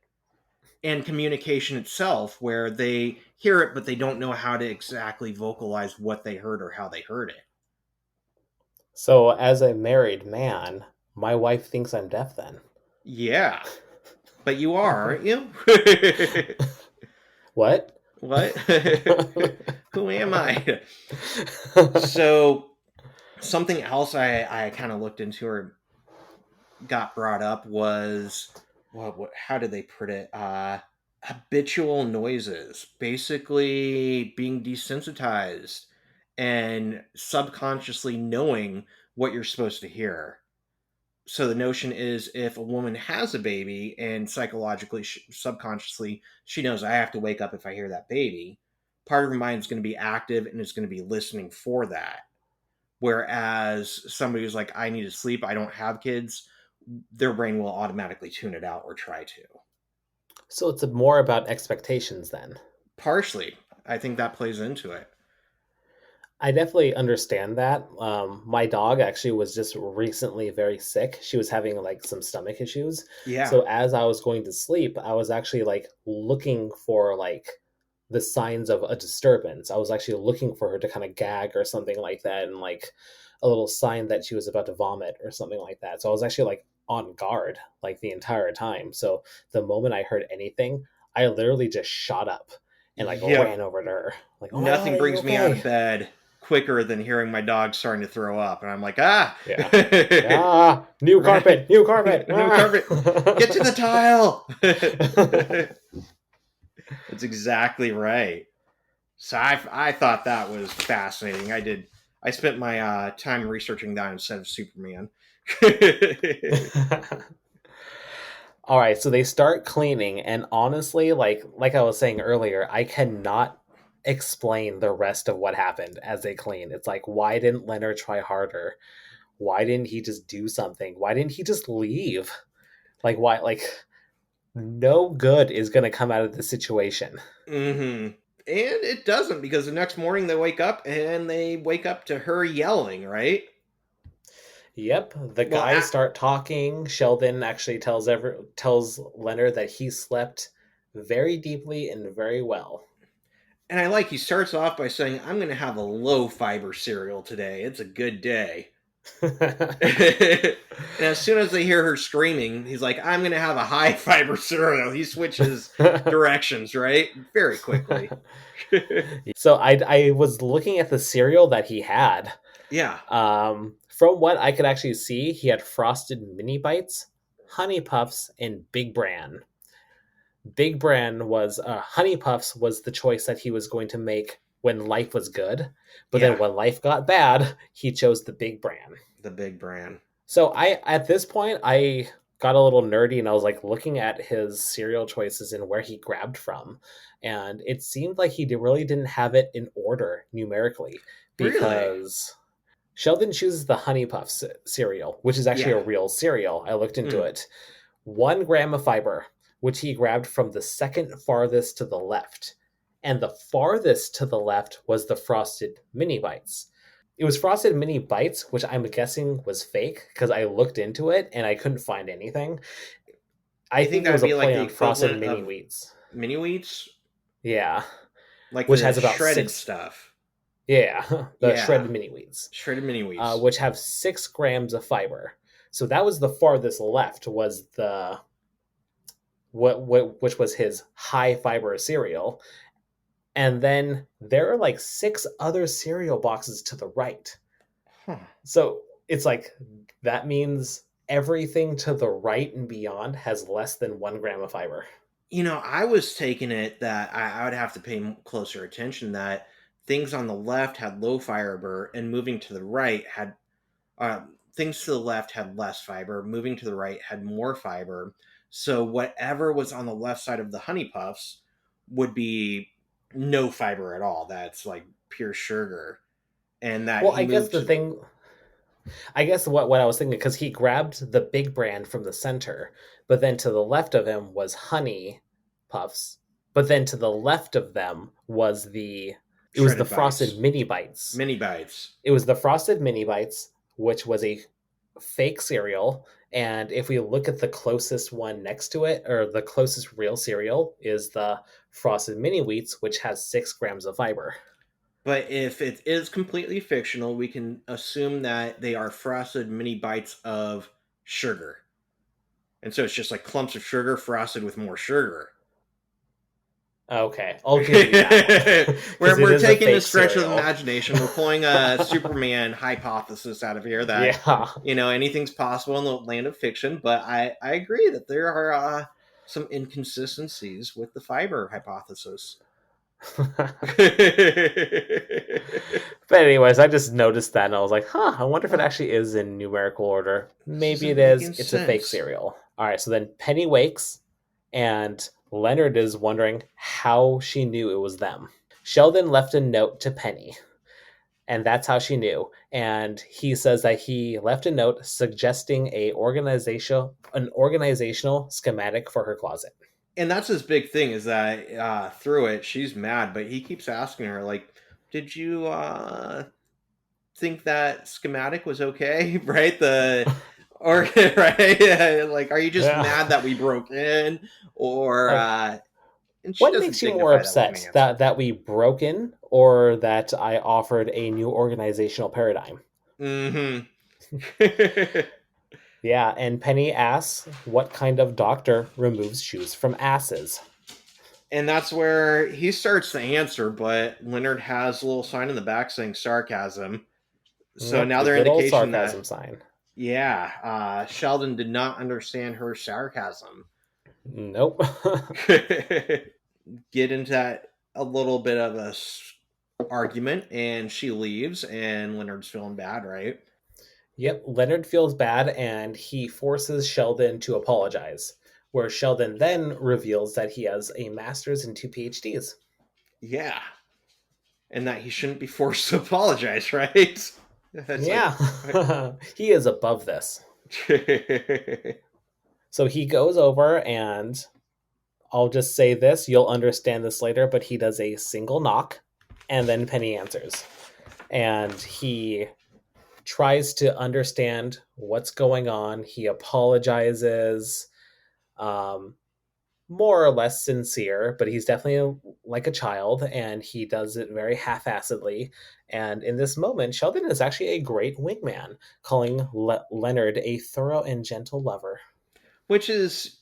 And communication itself, where they hear it but they don't know how to exactly vocalize what they heard or how they heard it. So, as a married man, my wife thinks I'm deaf then. Yeah, but you are, aren't you? What? What? Who am I? So something else I kind of looked into or got brought up was, what how did they put it? Habitual noises, basically being desensitized and subconsciously knowing what you're supposed to hear. So the notion is, if a woman has a baby and psychologically, subconsciously, she knows, I have to wake up if I hear that baby, part of her mind is going to be active and is going to be listening for that. Whereas somebody who's like, I need to sleep, I don't have kids, their brain will automatically tune it out or try to. So, it's more about expectations then. Partially, I think that plays into it. I definitely understand that. My dog actually was just recently very sick. She was having like some stomach issues. Yeah. So as I was going to sleep, I was actually like looking for like the signs of a disturbance. I was actually looking for her to kind of gag or something like that, and like a little sign that she was about to vomit or something like that. So I was actually like on guard like the entire time. So the moment I heard anything, I literally just shot up and like Yep. ran over to her. Like, "Oh my god, Nothing are you brings me out okay?" of bed quicker than hearing my dog starting to throw up. And I'm like, ah, Yeah. New right. carpet, new carpet. New carpet. Get to the tile. That's exactly right. So I thought that was fascinating. I spent my time researching that instead of Superman. All right, so they start cleaning, and honestly, like I was saying earlier, I cannot explain the rest of what happened as they clean. It's like, why didn't Leonard try harder? Why didn't he just do something? Why didn't he just leave? Like, why? Like, no good is going to come out of this situation. And it doesn't, because the next morning they wake up to her yelling, right? Yep, the Well, guys start talking. Sheldon actually tells Leonard that he slept very deeply and very well. and I like, he starts off by saying, I'm going to have a low fiber cereal today. It's a good day. And as soon as they hear her screaming, he's like, I'm going to have a high fiber cereal. He switches directions, right? Very quickly. So I was looking at the cereal that he had. Yeah. From what I could actually see, he had Frosted Mini Bites, Honey Puffs, and Big Bran. Big Bran was Honey Puffs was the choice that he was going to make when life was good, but then Yeah. when life got bad, he chose the Big Bran. The Big Bran. So I at this point I got a little nerdy and I was like looking at his cereal choices and where he grabbed from, and it seemed like he really didn't have it in order numerically, Really? because Sheldon chooses the Honey Puff cereal, which is actually Yeah. a real cereal. I looked into Mm. it. 1 gram of fiber, which he grabbed from the second farthest to the left. And the farthest to the left was the Frosted Mini Bites. It was Frosted Mini Bites, which I'm guessing was fake because I looked into it and I couldn't find anything. I You think think it that would was a be like play the on Frosted equivalent Mini of Wheats. mini wheats? Yeah, Like which the has about shredded six. stuff. Yeah, the Yeah. shredded mini wheats, Shredded mini wheats. which have 6 grams of fiber. So that was the farthest left, was the what which was his high fiber cereal. And then there are like 6 other cereal boxes to the right. Huh. So it's like that means everything to the right and beyond has less than 1 gram of fiber. I was taking it that I would have to pay closer attention that things on the left had low fiber and moving to the right had things to the left had less fiber, moving to the right had more fiber. So whatever was on the left side of the honey puffs would be no fiber at all. That's like pure sugar. And that Well, he moved to I guess what I was thinking, because he grabbed the big brand from the center, but then to the left of him was honey puffs, but then to the left of them was the shredded frosted bites, mini bites. mini bites. It was the frosted mini bites, which was a fake cereal. And if we look at the closest one next to it, or the closest real cereal, is the frosted mini wheats, which has 6 grams of fiber. But if it is completely fictional, we can assume that they are frosted mini bites of sugar. And so it's just like clumps of sugar frosted with more sugar. Okay, I'll give you that one because it We're is a taking a fake stretch of cereal. imagination. We're pulling a Superman hypothesis out of here that Yeah. anything's possible in the land of fiction. But I agree that there are some inconsistencies with the fiber hypothesis. But anyways, I just noticed that and I was like, huh, I wonder if it actually is in numerical order. This Maybe it isn't is. making It's a fake sense. cereal. All right, so then Penny wakes and Leonard is wondering how she knew it was them. Sheldon left a note to Penny, and that's how she knew. And he says that he left a note suggesting an organizational schematic for her closet. And that's his big thing is that through it she's mad, but he keeps asking her like, "Did you think that schematic was okay?" Right? The or right? Yeah, like, are you just Yeah. mad that we broke in, or Like, and she what doesn't makes you more dignify that with an upset, answer. that we broke in, or that I offered a new organizational paradigm? Mm-hmm. Yeah, and Penny asks what kind of doctor removes shoes from asses. And that's where he starts to answer, but Leonard has a little sign in the back saying sarcasm. So Yep, now the they're good old indication sarcasm that, sign. yeah, Sheldon did not understand her sarcasm. Nope. Get into that a little bit of a argument, and she leaves, and Leonard's feeling bad, right? Yep, Leonard feels bad and he forces Sheldon to apologize, where Sheldon then reveals that he has a master's and 2 PhDs. Yeah, and that he shouldn't be forced to apologize, right? It's like, Yeah, he is above this. So he goes over and I'll just say this, you'll understand this later, but he does a single knock and then Penny answers. And he tries to understand what's going on. He apologizes, um, more or less sincere, but he's definitely like a child and he does it very half assedly. And in this moment, Sheldon is actually a great wingman, calling Leonard a thorough and gentle lover. which is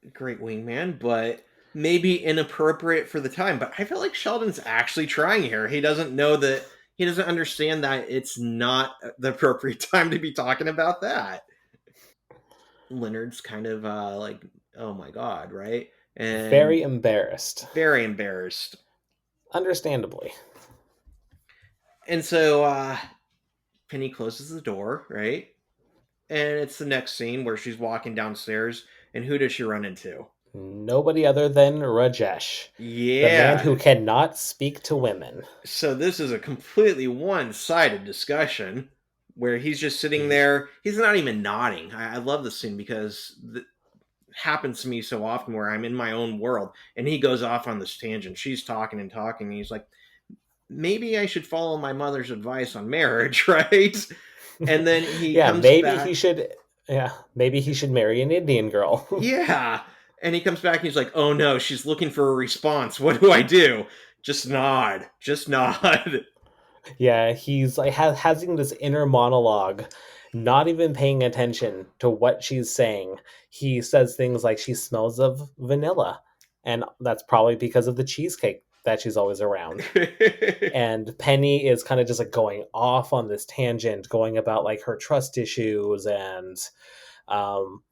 a great wingman, but maybe inappropriate for the time. But I feel like Sheldon's actually trying here. He doesn't know that he doesn't understand that it's not the appropriate time to be talking about that. Leonard's kind of like, oh my god, right? Very And embarrassed. very embarrassed. Understandably. And so Penny closes the door, right? And it's the next scene where she's walking downstairs, and who does she run into? Nobody other than Rajesh, the man Yeah. who cannot speak to women. So this is a completely one-sided discussion where he's just sitting there. He's not even nodding. I love this scene because it happens to me so often where I'm in my own world, and he goes off on this tangent. She's talking and talking, and he's like, maybe I should follow my mother's advice on marriage, right? And then he Yeah, comes maybe he back. should. Yeah, maybe he should marry an Indian girl. Yeah. And he comes back and he's like, oh no, she's looking for a response. What do I do? Just nod. Just nod. Yeah, he's like having this inner monologue, not even paying attention to what she's saying. He says things like she smells of vanilla, and that's probably because of the cheesecake that she's always around. And Penny is kind of just like going off on this tangent, going about like her trust issues, and um,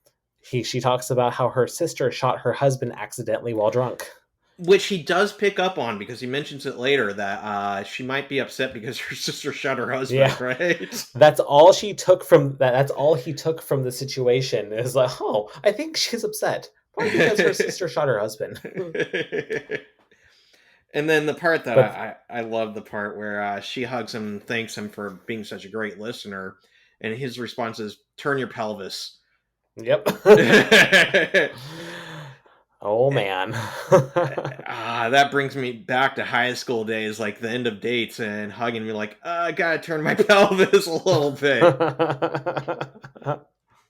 she talks about how her sister shot her husband accidentally while drunk. Which he does pick up on because he mentions it later that she might be upset because her sister shot her husband, Yeah, right? that's all she took from that. That's all he took from the situation. Is like, oh, I think she's upset, probably because her sister shot her husband. And then the part that But I love the part where she hugs him and thanks him for being such a great listener. And his response is, turn your pelvis. yep. Oh man. That brings me back to high school days, like the end of dates and hugging me like, I gotta turn my pelvis a little bit.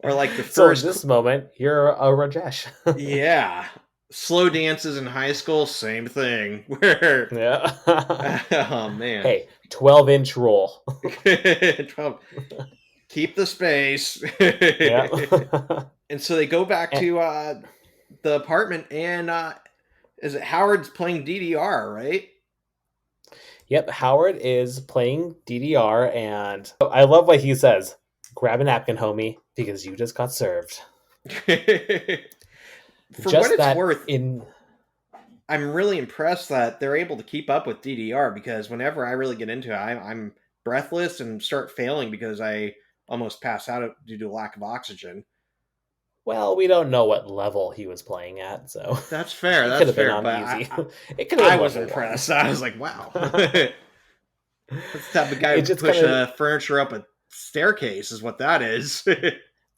Or like the So in first, this moment, you're a Rajesh. yeah, slow dances in high school, same thing. Where, Yeah. oh man. Hey, 12-inch rule. 12. Keep the space. Yeah. And so they go back And- to the apartment, and is it Howard's playing DDR, right? yep, Howard is playing DDR, and I love what he says. Grab a napkin, homie, because you just got served. For what Just it's that worth, in I'm really impressed that they're able to keep up with DDR because whenever I really get into it, I'm breathless and start failing because I almost pass out due to lack of oxygen. well, we don't know what level he was playing at, so That's fair. it could That's have been fair. on But easy. It could have I been was level one. impressed. I was like, wow. That's the type of guy It who can just push kind of furniture up a staircase, is what that is.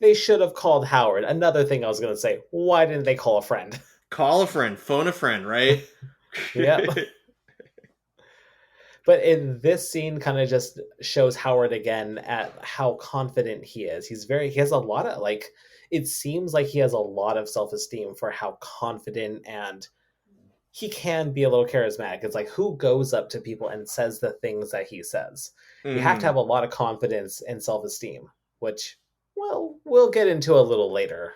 they should have called Howard. Another thing I was going to say, why didn't they call a friend? Call a friend, phone a friend, right? Yep. But in this scene kind of just shows Howard again at how confident he is. He has a lot of like it seems like he has a lot of self-esteem for how confident and he can be a little charismatic. It's like who goes up to people and says the things that he says. You have to Hmm. have a lot of confidence and self-esteem, which well, we'll get into a little later.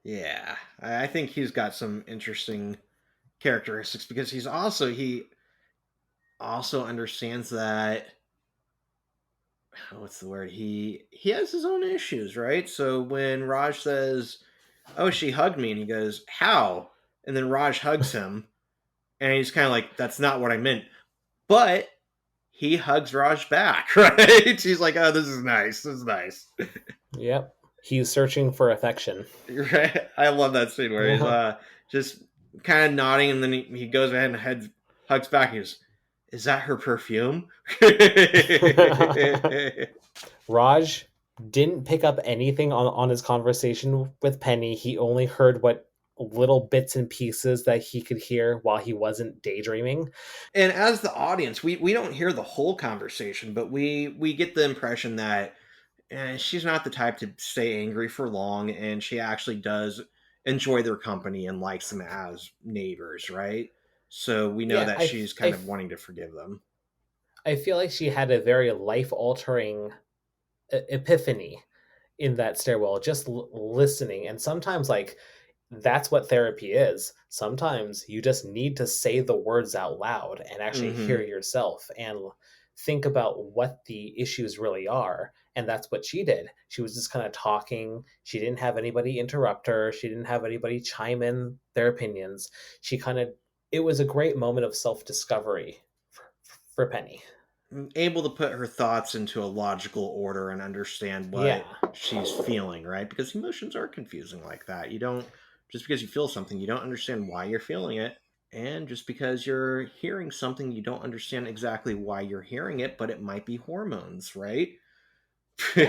Yeah, I think he's got some interesting characteristics because he also understands that, what's the word, he has his own issues, right? So when Raj says, oh, she hugged me, and he goes, how? And then Raj hugs him, and he's kind of like, that's not what I meant. But he hugs Raj back, right? He's like, oh, this is nice. This is nice. Yep. He's searching for affection. Right? I love that scene where he's just kind of nodding, and then he goes ahead and hugs back. He goes, is that her perfume? Raj didn't pick up anything on his conversation with Penny. He only heard what little bits and pieces that he could hear while he wasn't daydreaming. And as the audience, we don't hear the whole conversation, but we get the impression that she's not the type to stay angry for long, and she actually does enjoy their company and likes them as neighbors, right? So we know Yeah, that she's kind of wanting to forgive them. I feel like she had a very life altering epiphany in that stairwell, just listening. And sometimes, like, that's what therapy is. Sometimes you just need to say the words out loud and actually hear Hmm. yourself and think about what the issues really are. And that's what she did. She was just kind of talking. She didn't have anybody interrupt her. She didn't have anybody chime in their opinions. She kind of, it was a great moment of self discovery for Penny. Able to put her thoughts into a logical order and understand Yeah. what she's feeling, right? Because emotions are confusing like that. You don't, just because you feel something, you don't understand why you're feeling it. And just because you're hearing something, you don't understand exactly why you're hearing it, but it might be hormones, right? Yeah.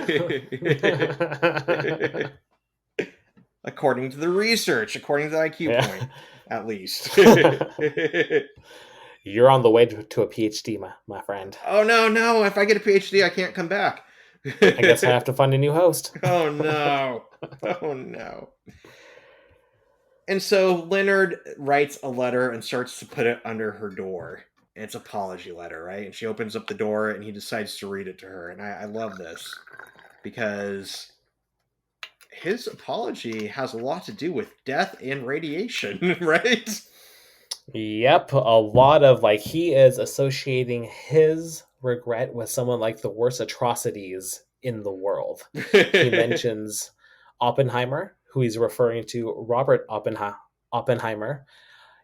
According to the research, according to the IQ Yeah. point, at least. You're on the way to a PhD, my friend. Oh, no, no. If I get a PhD, I can't come back. I guess I have to find a new host. Oh, no. Oh, no. And so Leonard writes a letter and starts to put it under her door. And it's an apology letter, right? And she opens up the door and he decides to read it to her. And I love this because his apology has a lot to do with death and radiation, right? Yep, a lot of like he is associating his regret with someone like the worst atrocities in the world. He mentions Oppenheimer, who he's referring to Robert Oppenheimer.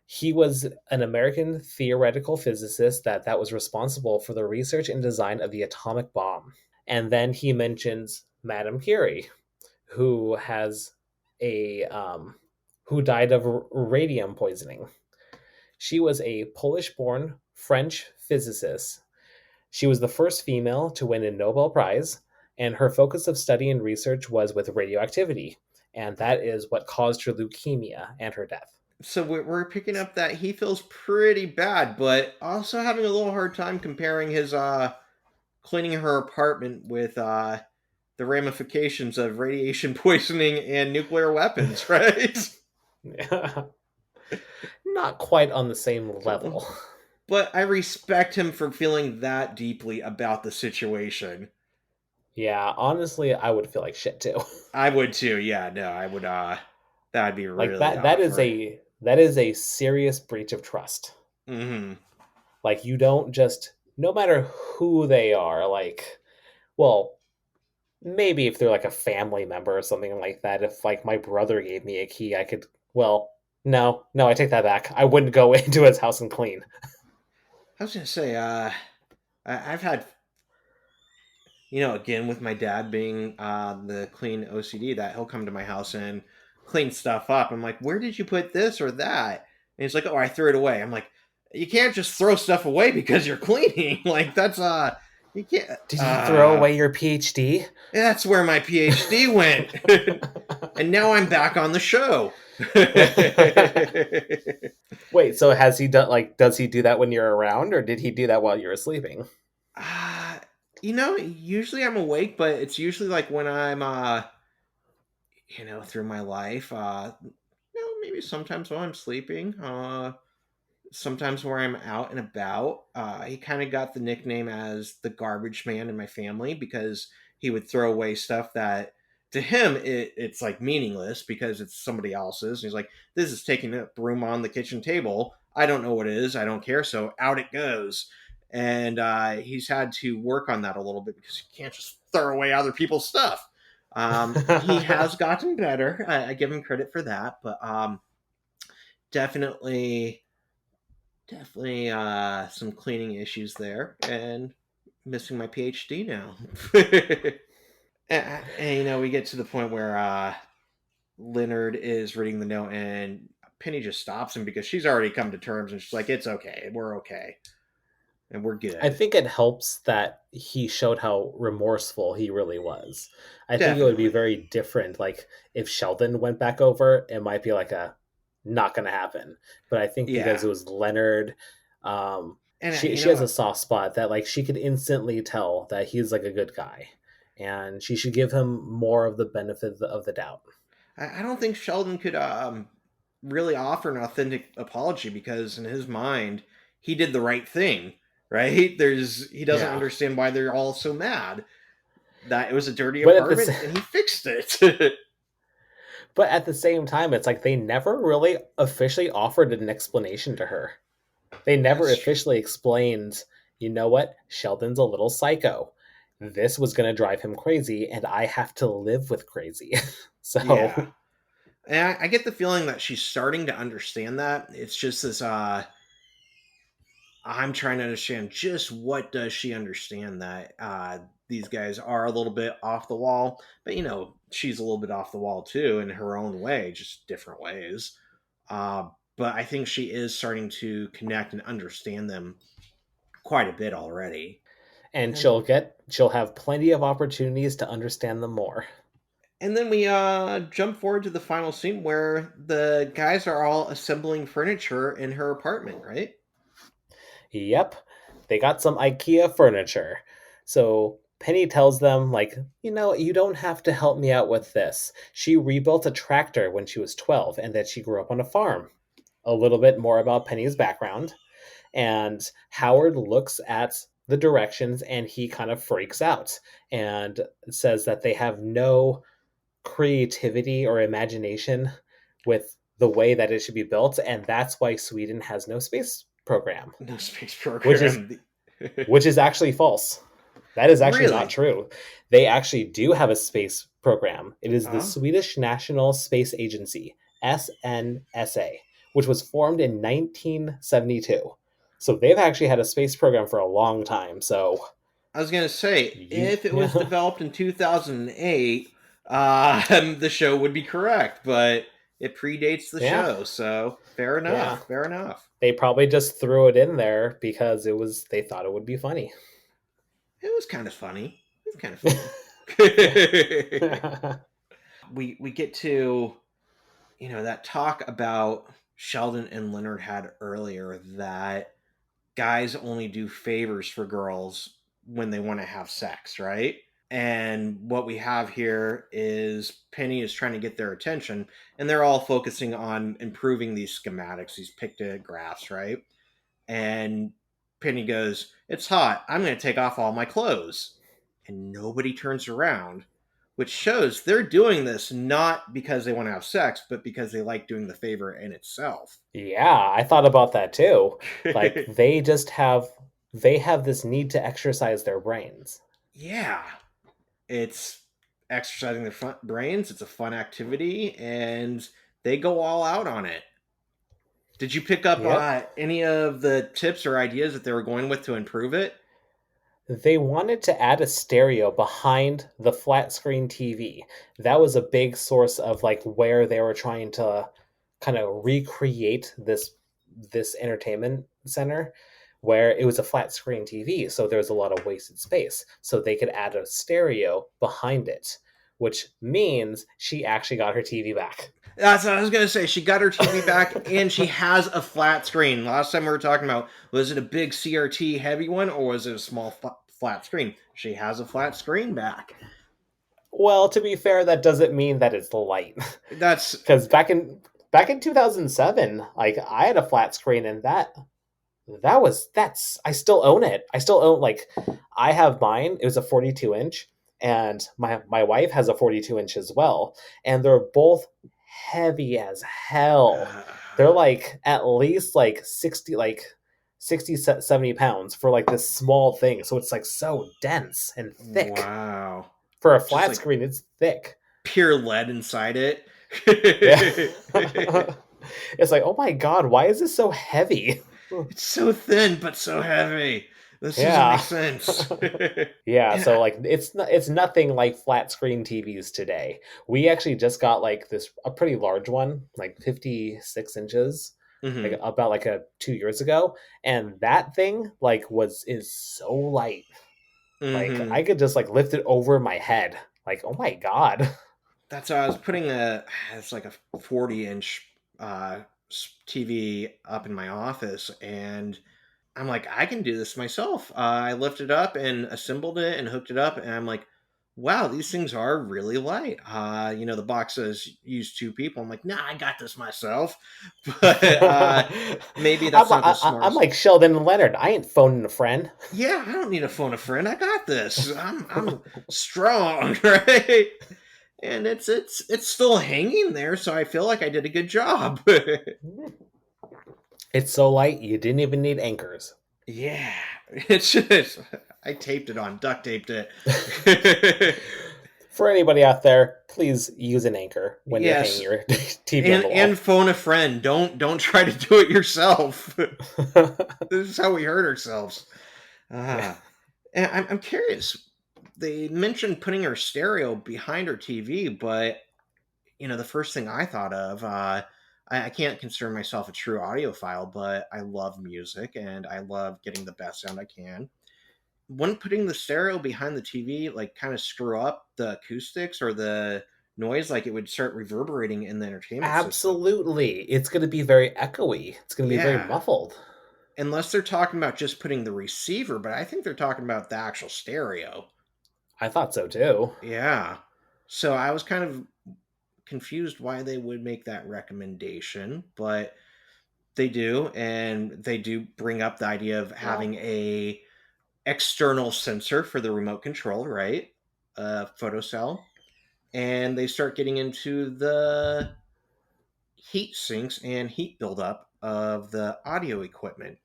He was an American theoretical physicist that was responsible for the research and design of the atomic bomb. And then he mentions Madame Curie, who has a who died of radium poisoning. She was a Polish born French physicist. She was the first female to win a Nobel Prize, and her focus of study and research was with radioactivity, and that is what caused her leukemia and her death. So we're picking up that he feels pretty bad, but also having a little hard time comparing his cleaning her apartment with the ramifications of radiation poisoning and nuclear weapons, right? Not quite on the same level. But I respect him for feeling that deeply about the situation. Yeah, honestly, I would feel like shit too. I would too. Yeah, no, I would that'd be Like really that is a serious breach of trust. Mhm. Like you don't just no matter who they are, like well, maybe if they're like a family member or something like that, if like my brother gave me a key, I could well, no, I take that back. I wouldn't go into his house and clean. I was gonna say, I've had, again with my dad being the clean OCD, that he'll come to my house and clean stuff up. I'm like, where did you put this or that? And he's like, oh, I threw it away. I'm like, you can't just throw stuff away because you're cleaning. Like that's you can't. Did you throw away your PhD? That's where my PhD went, and now I'm back on the show. Wait, so has he done like does he do that when you're around or did he do that while you were sleeping? uh, usually I'm awake, but it's usually like when I'm through my life. Maybe sometimes while I'm sleeping. Sometimes where I'm out and about. He kind of got the nickname as the garbage man in my family because he would throw away stuff that to him it's like meaningless because it's somebody else's. And he's like, this is taking up room on the kitchen table. I don't know what it is. I don't care. So out it goes. And he's had to work on that a little bit because you can't just throw away other people's stuff. He has gotten better. I give him credit for that, but definitely some cleaning issues there and missing my PhD now. And, we get to the point where Leonard is reading the note and Penny just stops him because she's already come to terms and she's like, it's okay. We're okay. And we're I good. think it helps that he showed how remorseful he really was. I think it would be Definitely. very different. Like if Sheldon went back over, it might be like a not going to happen. But I think because Yeah. it was Leonard, And, she has a soft spot that like she could instantly tell that he's like a good guy, and she should give him more of the benefit of the doubt. I don't think Sheldon could really offer an authentic apology because in his mind, he did the right thing, right? He doesn't Yeah, understand why they're all so mad that it was a dirty but at apartment the and he fixed it. but at the same time, it's like they never really officially offered an explanation to her. They never That's true. officially explained, you know what, Sheldon's a little psycho. This was going to drive him crazy, and I have to live with crazy. Yeah. So, And I get the feeling that she's starting to understand that. It's just this I'm trying to understand just what does she understand that these guys are a little bit off the wall, but she's a little bit off the wall too in her own way, just different ways. Uh, but I think she is starting to connect and understand them quite a bit already. and And she'll have plenty of opportunities to understand them more. and then we jump forward to the final scene where the guys are all assembling furniture in her apartment, right? Yep, they got some IKEA furniture. So Penny tells them, like, you don't have to help me out with this. She rebuilt a tractor when she was 12 and that she grew up on a farm. A little bit more about Penny's background. And Howard looks at the directions, and he kind of freaks out and says that they have no creativity or imagination with the way that it should be built, and that's why Sweden has no space program, No space which is program. which is actually false. That is actually not Really? true. They actually do have a space program. It is the Oh, Swedish National Space Agency, SNSA, which was formed in 1972. So they've actually had a space program for a long time. So I was gonna say, you, if it was yeah, developed in 2008, the show would be correct, but it predates the yeah, show, so fair yeah. enough. Fair enough. They probably just threw it in there because they thought it would be funny. It was kind of funny. It was kind of Yeah. funny. We get to that talk about Sheldon and Leonard had earlier, that guys only do favors for girls when they want to have sex, right? And what we have here is Penny is trying to get their attention, and they're all focusing on improving these schematics, these pictographs, right? And Penny goes, "It's hot. I'm going to take off all my clothes." And nobody turns around, which shows they're doing this not because they want to have sex, but because they like doing the favor in itself. Yeah, I thought about that too. Like they have this need to exercise their brains. Yeah, it's exercising their brains. It's a fun activity, and they go all out on it. Did you pick up Yep. any of the tips or ideas that they were going with to improve it? They wanted to add a stereo behind the flat screen TV. That was a big source of like where they were trying to kind of recreate this entertainment center where it was a flat screen TV, so there was a lot of wasted space. So they could add a stereo behind it, which means she actually got her TV back. That's what I was gonna say. She got her TV back, and she has a flat screen. Last time we were talking about, was it a big CRT heavy one, or was it a small flat screen? She has a flat screen back. Well, to be fair, that doesn't mean that it's light. That's Because back in 2007, like I had a flat screen, and that's I still own it. I still own, like, I have mine. It was a 42 inch, and my wife has a 42-inch as well, and they're both heavy as hell. uh, They're like at least like 60 70 pounds for like this small thing. So it's like so dense and thick. wow. For a Just flat like screen, it's thick. pure lead inside it. Yeah. It's like, oh my god, why is this so heavy? It's so thin but so heavy. This doesn't make Yeah. sense. Yeah, And so like it's nothing like flat screen TVs today. We actually just got like this a pretty large one, like 56 inches, like mhm, about like a 2 years ago, and that thing like was is so light. Like I mhm. could just like lift it over my head. Like, oh my god. That's why I was putting it's like a 40-inch TV up in my office, and I'm like, I can do this myself. I lifted up and assembled it and hooked it up, and I'm like, wow, these things are really light. The box says use two people. I'm like, nah, I got this myself. But maybe that's not the I'm smartest. like Sheldon and Leonard. I ain't phoning a friend. Yeah, I don't need to phone a friend. I got this. I'm strong, right? And it's still hanging there, so I feel like I did a good job. It's so light you didn't even need anchors. Yeah, it's just I taped it on, duct taped it. For anybody out there, please use an anchor when you're hanging Yes, your TV on and the and wall. phone a friend. Don't try to do it yourself. This is how we hurt ourselves. Ah, and I'm curious. They mentioned putting her stereo behind her TV, but the first thing I thought of, I can't consider myself a true audiophile, but I love music and I love getting the best sound I can. Wouldn't putting the stereo behind the TV like kind of screw up the acoustics or the noise? Like it would start reverberating in the entertainment system. Absolutely. It's going to be very echoey. It's going to be very Yeah, muffled. unless they're talking about just putting the receiver, but I think they're talking about the actual stereo. I thought so too. Yeah. So I was kind of confused why they would make that recommendation, but they do, and they do bring up the idea of Well, having a external sensor for the remote control, right? Photocell. And they start getting into the heat sinks and heat buildup of the audio equipment.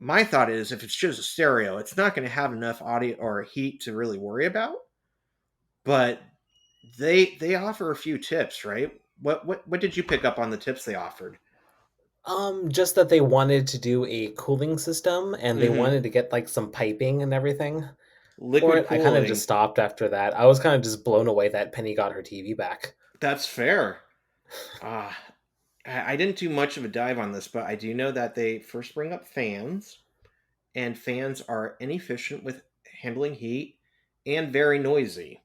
My thought is if it's just a stereo, it's not going to have enough audio or heat to really worry about. But they offer a few tips, right? What did you pick up on the tips they offered? Just that they wanted to do a cooling system and they Mm-hmm. wanted to get like some piping and everything for Liquid it. I kind of just cooling. stopped after that. I was kind of just blown away that Penny got her TV back. That's fair. Uh, I didn't do much of a dive on this, but I do know that they first bring up fans, and fans are inefficient with handling heat and very noisy.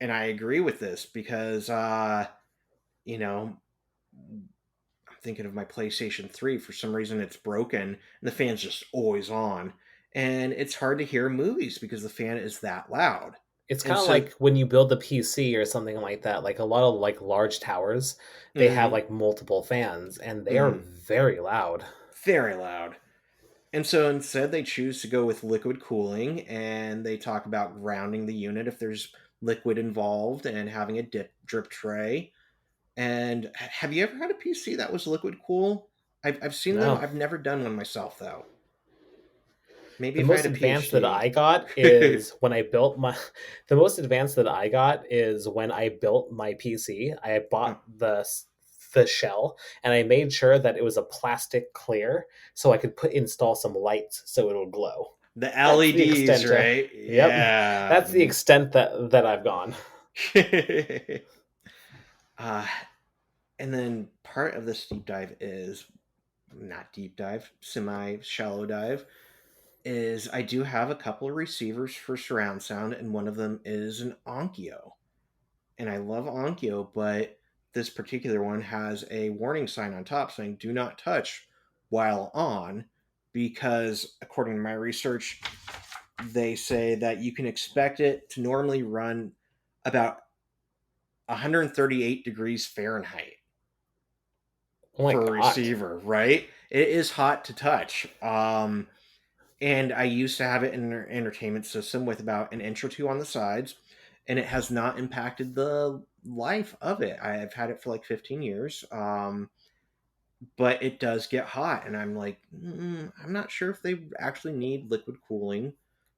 And I agree with this because, you know, I'm thinking of my PlayStation 3. For some reason, it's broken, and the fan's just always on. And it's hard to hear movies because the fan is that loud. It's And kind of so, like when you build a PC or something like that. Like a lot of like large towers, they have mm-hmm, like multiple fans and they are mm-hmm, very loud. very loud. And so instead, they choose to go with liquid cooling, and they talk about grounding the unit if there's liquid involved and having a drip tray. And have you ever had a PC that was liquid cool? I've seen them. No. I've never done one myself, though. Maybe The if I most had a advanced that PhD. I got is when I built my the most advanced that I got is when I built my PC. I bought the shell and I made sure that it was a plastic clear so I could put install some lights so it'll glow. The That's the LEDs, extent. right? Yep. Yeah. That's the extent that I've gone. uh, and then part of this deep dive is not deep dive, semi shallow dive, is I do have a couple of receivers for surround sound, and one of them is an Onkyo. And I love Onkyo, but this particular one has a warning sign on top saying "Do not touch" while on, because according to my research, they say that you can expect it to normally run about 138 degrees Fahrenheit Oh my for a god. receiver, right? It is hot to touch. And I used to have it in an entertainment system with about an inch or two on the sides, and it has not impacted the life of it. I've had it for like 15 years, but it does get hot, and I'm like, I'm not sure if they actually need liquid cooling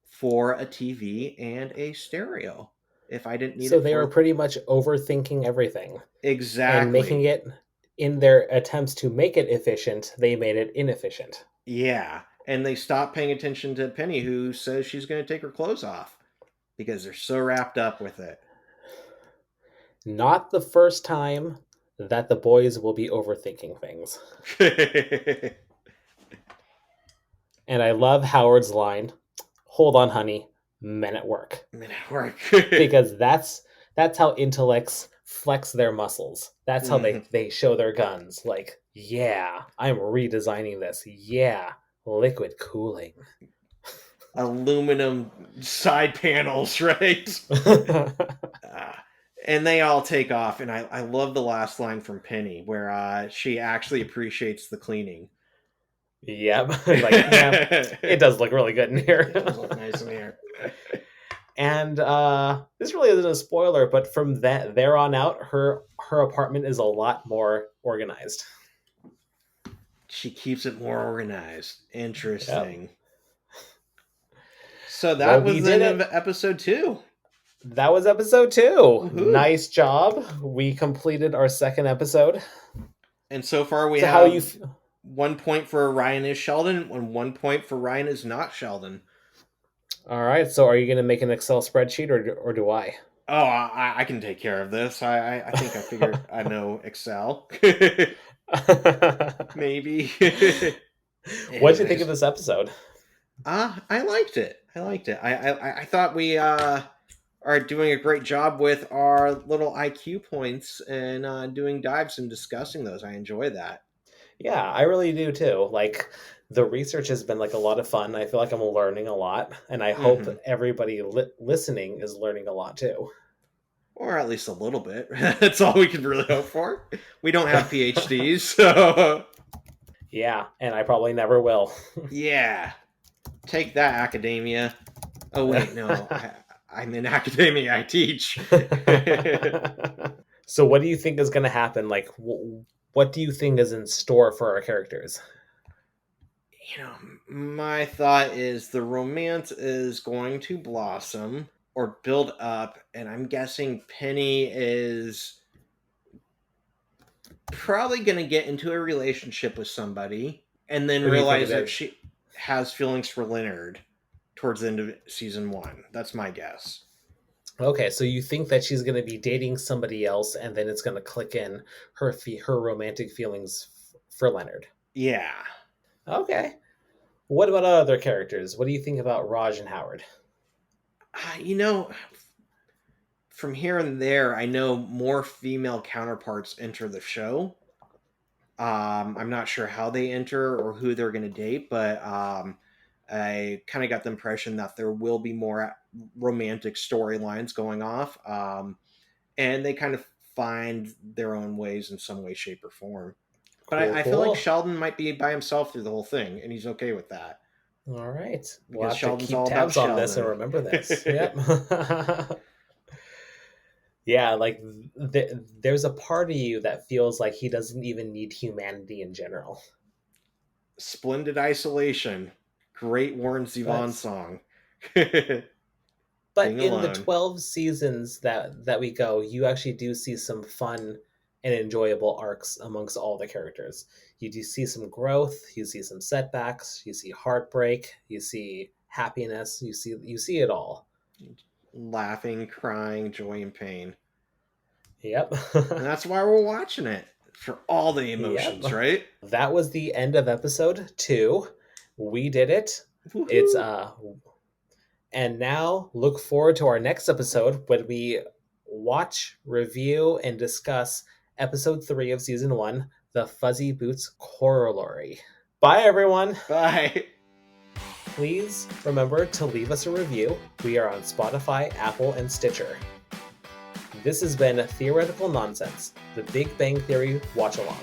for a TV and a stereo. If I didn't need So it they are for pretty much overthinking everything and making exactly, it in their attempts to make it efficient, they made it inefficient. yeah, and they stopped paying attention to Penny, who says she's going to take her clothes off because they're so wrapped up with it. Not the first time that the boys will be overthinking things. And I love Howard's line, "Hold on, honey, men at work." Men at work. Because that's how intellects flex their muscles. That's how Mhm. they show their guns. Like, yeah, I'm redesigning this. Yeah, liquid cooling. Aluminum side panels, right? Uh, and they all take off, and I love the last line from Penny where she actually appreciates the cleaning. Yep. Like, yeah, it It does look really good in here. does look nice in here. And this really isn't a spoiler, but from that there on out, her apartment is a lot more organized. She keeps it more organized. Yep. Interesting. So Well, that we was the did end of it. episode 2. That was episode 2. Woohoo! Nice job. We completed our second episode. And so far we So how you have 1 point for Ryan is Sheldon, and 1 point for Ryan is not Sheldon. All right. So are you going to make an Excel spreadsheet or do I? Oh, I can take care of this. I think I figured I know Excel. Maybe. What did you think of Anyways, this episode? I liked it. I liked it. I thought we are doing a great job with our little IQ points and doing dives and discussing those. I enjoy that. Yeah, I really do too. Like the research has been like a lot of fun. I feel like I'm learning a lot, and I hope Hmm. everybody listening is learning a lot too. Or at least a little bit. That's all we can really hope for. We don't have PhDs, so Yeah, and I probably never will. yeah. Take that, academia. Oh wait, no, I'm in academia. I teach. So, what do you think is going to happen? Like, what do you think is in store for our characters? My thought is the romance is going to blossom or build up, and I'm guessing Penny is probably going to get into a relationship with somebody and then Who do you think it realize that is? she has feelings for Leonard towards the end of season 1. That's my guess. Okay, so you think that she's going to be dating somebody else, and then it's going to click in her romantic feelings for Leonard. Yeah. Okay. What about other characters? What do you think about Raj and Howard? You know, from here and there, I know more female counterparts enter the show. I'm not sure how they enter or who they're going to date, but I kind of got the impression that there will be more romantic storylines going off, and they kind of find their own ways in some way, shape, or form. But Cool, I feel like cool. Sheldon might be by himself through the whole thing, and he's okay with that All right. We'll because have to Sheldon's keep all about tabs on this and Sheldon. remember this. Yep. Yeah, like there's a part of you that feels like he doesn't even need humanity in general. Splendid Isolation. Great Warren Zevon But song. but Being in the alone. 12 seasons that we go, you actually do see some fun and enjoyable arcs amongst all the characters. You do see some growth, you see some setbacks, you see heartbreak, you see happiness, you see it all. Laughing, crying, joy, and pain. Yep. And that's why we're watching it. For all the Yep. emotions, right? That was the end of episode 2. We did it. It's Woohoo! And now look forward to our next episode when we watch, review, and discuss episode 3 of season 1, The Fuzzy Boots Corollary. Bye, everyone. Bye. Please remember to leave us a review. We are on Spotify, Apple, and Stitcher. This has been Theoretical Nonsense, the Big Bang Theory watch along.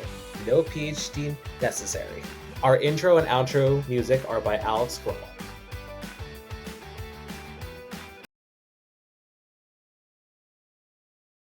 No PhD necessary. Our intro and outro music are by Alex Grohl.